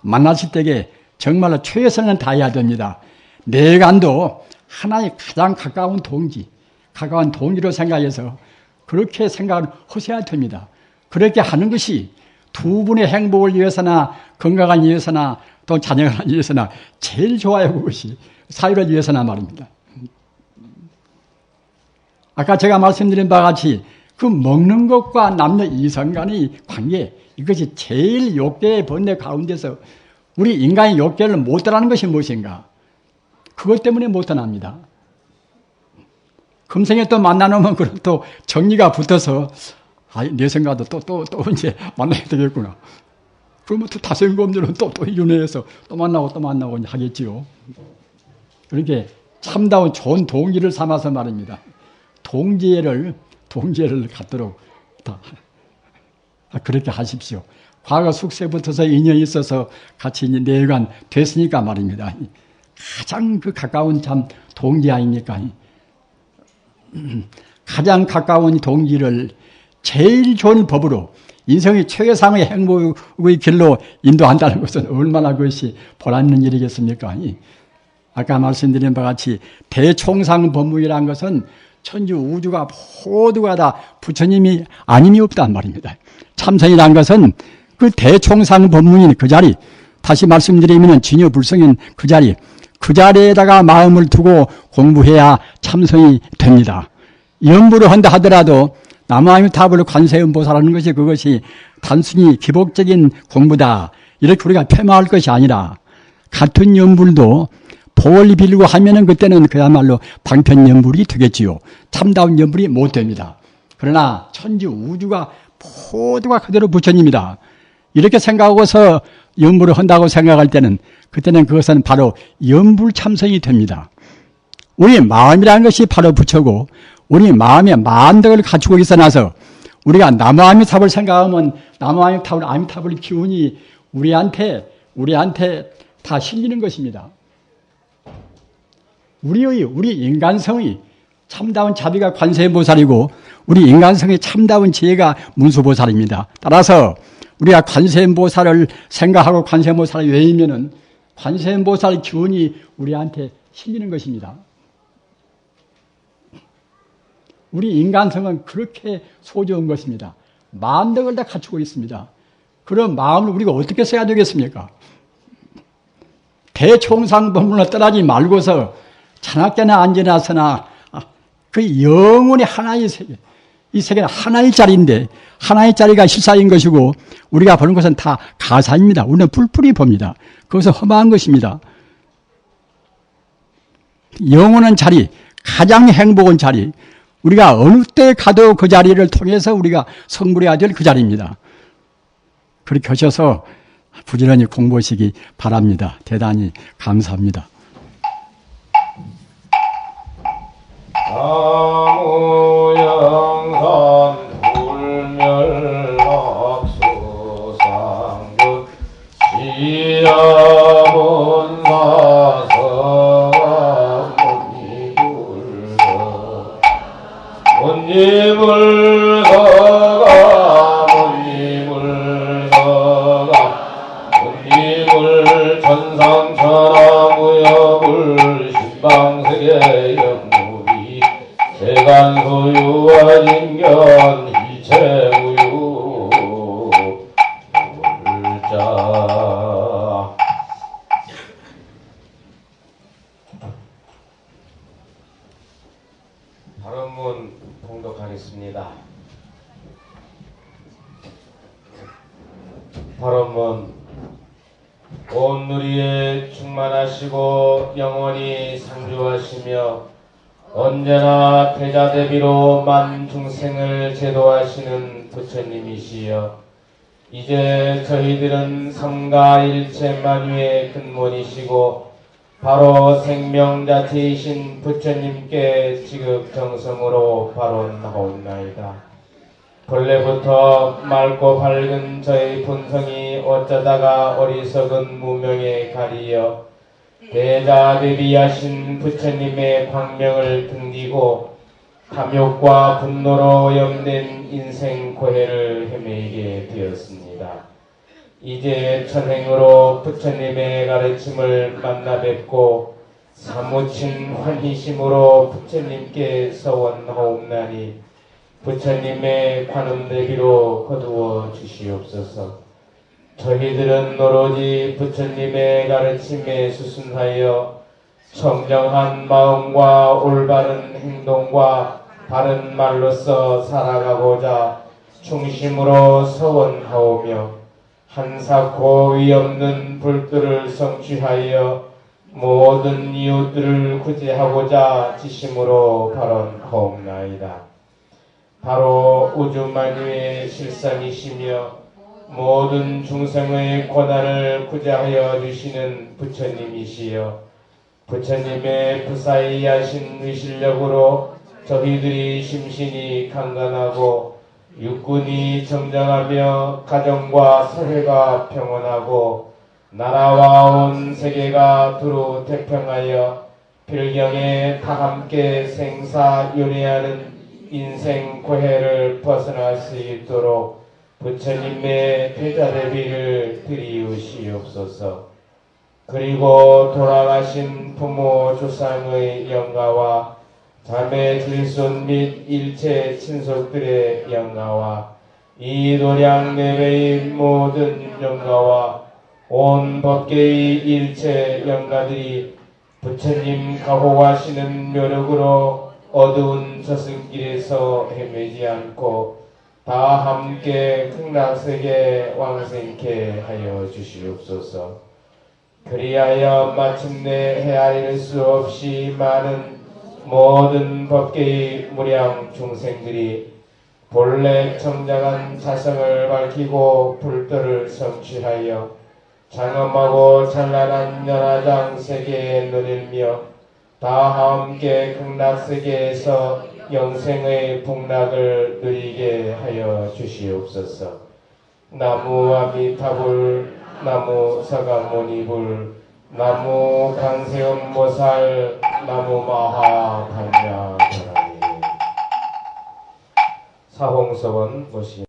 만났을 때에 정말로 최선을 다해야 됩니다. 내간도 하나의 가장 가까운 동지로 생각해서 그렇게 생각을 하셔야 됩니다. 그렇게 하는 것이 두 분의 행복을 위해서나 건강을 위해서나 또 자녀를 위해서나 제일 좋아요. 그것이 사유를 위해서나 말입니다. 아까 제가 말씀드린 바와 같이 그 먹는 것과 남녀 이성 간의 관계, 이것이 제일 욕계의 번뇌 가운데서 우리 인간의 욕계를 못 떠나는 것이 무엇인가? 그것 때문에 못 떠납니다. 금생에 또 만나놓으면 그럼 또 정리가 붙어서 내 생각도 또 이제 만나야 되겠구나. 그러면 또 다생검들은 또 윤회해서 또 만나고 하겠지요. 그렇게 참다운 좋은 동지를 삼아서 말입니다. 동지애를 갖도록 다 그렇게 하십시오. 과거 숙세부터서 인연이 있어서 같이 내관 됐으니까 말입니다. 가장 그 가까운 참 동지 아닙니까? 가장 가까운 동지를 제일 좋은 법으로 인생의 최상의 행복의 길로 인도한다는 것은 얼마나 그것이 보람있는 일이겠습니까? 아까 말씀드린 바와 같이 대총상 법문이라는 것은 천주 우주가 모두가 다 부처님이 아님이 없단 말입니다. 참선이라는 것은 그 대총상 법문인 그 자리, 다시 말씀드리면 진여불성인 그 자리에다가 마음을 두고 공부해야 참선이 됩니다. 연부를 한다 하더라도 남아미타불 관세음보살하는 것이 그것이 단순히 기복적인 공부다, 이렇게 우리가 폄하할 것이 아니라 같은 연불도 보를 빌고 하면은 그때는 그야말로 방편연불이 되겠지요. 참다운 연불이 못 됩니다. 그러나 천지 우주가 모두가 그대로 부처님이다, 이렇게 생각하고서 연불을 한다고 생각할 때는 그때는 그것은 바로 연불 참선이 됩니다. 우리 마음이라는 것이 바로 부처고 우리 마음에 만덕을 갖추고 있어놔서 우리가 남아미탑을 생각하면 남아미탑을 아미탑을 기운이 우리한테 다 실리는 것입니다. 우리 인간성의 참다운 자비가 관세음보살이고 우리 인간성의 참다운 지혜가 문수보살입니다. 따라서 우리가 관세음보살을 생각하고 관세음보살을 외우면은 관세음보살 기운이 우리한테 실리는 것입니다. 우리 인간성은 그렇게 소중한 것입니다. 만덕을 다 갖추고 있습니다. 그런 마음을 우리가 어떻게 써야 되겠습니까? 대총상법문을 떠나지 말고서 찬학계나 앉아나서나 그 영원히 하나의 세계, 이 세계는 하나의 자리인데 하나의 자리가 실사인 것이고 우리가 보는 것은 다 가사입니다. 우리는 뿔뿔이 봅니다. 그것은 험한 것입니다. 영원한 자리, 가장 행복한 자리, 우리가 어느 때 가도 그 자리를 통해서 우리가 성불해야 될 그 자리입니다. 그렇게 하셔서 부지런히 공부하시기 바랍니다. 대단히 감사합니다. 나무영산 불멸학수상군 지하본사 문이물서가 문이물서가 문이물 천상천하무역을 신방세계 영무비 세간소유와 진견 일체무유 물자. 발언문 봉독하겠습니다. 발언문. 온 누리에 충만하시고 영원히 상주하시며 언제나 대자대비로 만 중생을 제도하시는 부처님이시여, 이제 저희들은 성가 일체만유의 근본이시고 바로 생명자체이신 부처님께 지극 정성으로 발언하옵나이다. 본래부터 맑고 밝은 저희 본성이 어쩌다가 어리석은 무명에 가리어 대자대비하신 부처님의 광명을 등지고 탐욕과 분노로 염된 인생 고해를 헤매게 되었습니다. 이제 천행으로 부처님의 가르침을 만나 뵙고 사무친 환희심으로 부처님께 서원하옵나니 부처님의 관음대비로 거두어 주시옵소서. 저희들은 오로지 부처님의 가르침에 수순하여 청정한 마음과 올바른 행동과 바른 말로서 살아가고자 중심으로 서원하오며 한사코 위없는 불들을 성취하여 모든 이웃들을 구제하고자 지심으로 발언하옵나이다. 바로 우주만유의 실상이시며 모든 중생의 고난을 구제하여 주시는 부처님이시여, 부처님의 부사히 하신 의실력으로 저희들이 심신이 강건하고 육군이 정정하며 가정과 사회가 평온하고 나라와 온 세계가 두루 태평하여 필경에 다 함께 생사윤회하는 인생 고해를 벗어날 수 있도록 부처님의 대자대비를 드리우시옵소서. 그리고 돌아가신 부모 조상의 영가와 자매 질손 및 일체 친속들의 영가와 이 도량 내외의 모든 영가와 온 법계의 일체 영가들이 부처님 가호하시는 묘력으로 어두운 저승길에서 헤매지 않고 다 함께 극락세계 왕생케 하여 주시옵소서. 그리하여 마침내 헤아릴 수 없이 많은 모든 법계의 무량 중생들이 본래 청정한 자성을 밝히고 불도를 성취하여 장엄하고 찬란한 연화장 세계에 눈일며 다 함께 극락세계에서 영생의 복락을 누리게 하여 주시옵소서. 나무 아미타불, 나무 사가모니불, 나무 관세음보살, 나무 마하반야바라니. 사홍서원 모시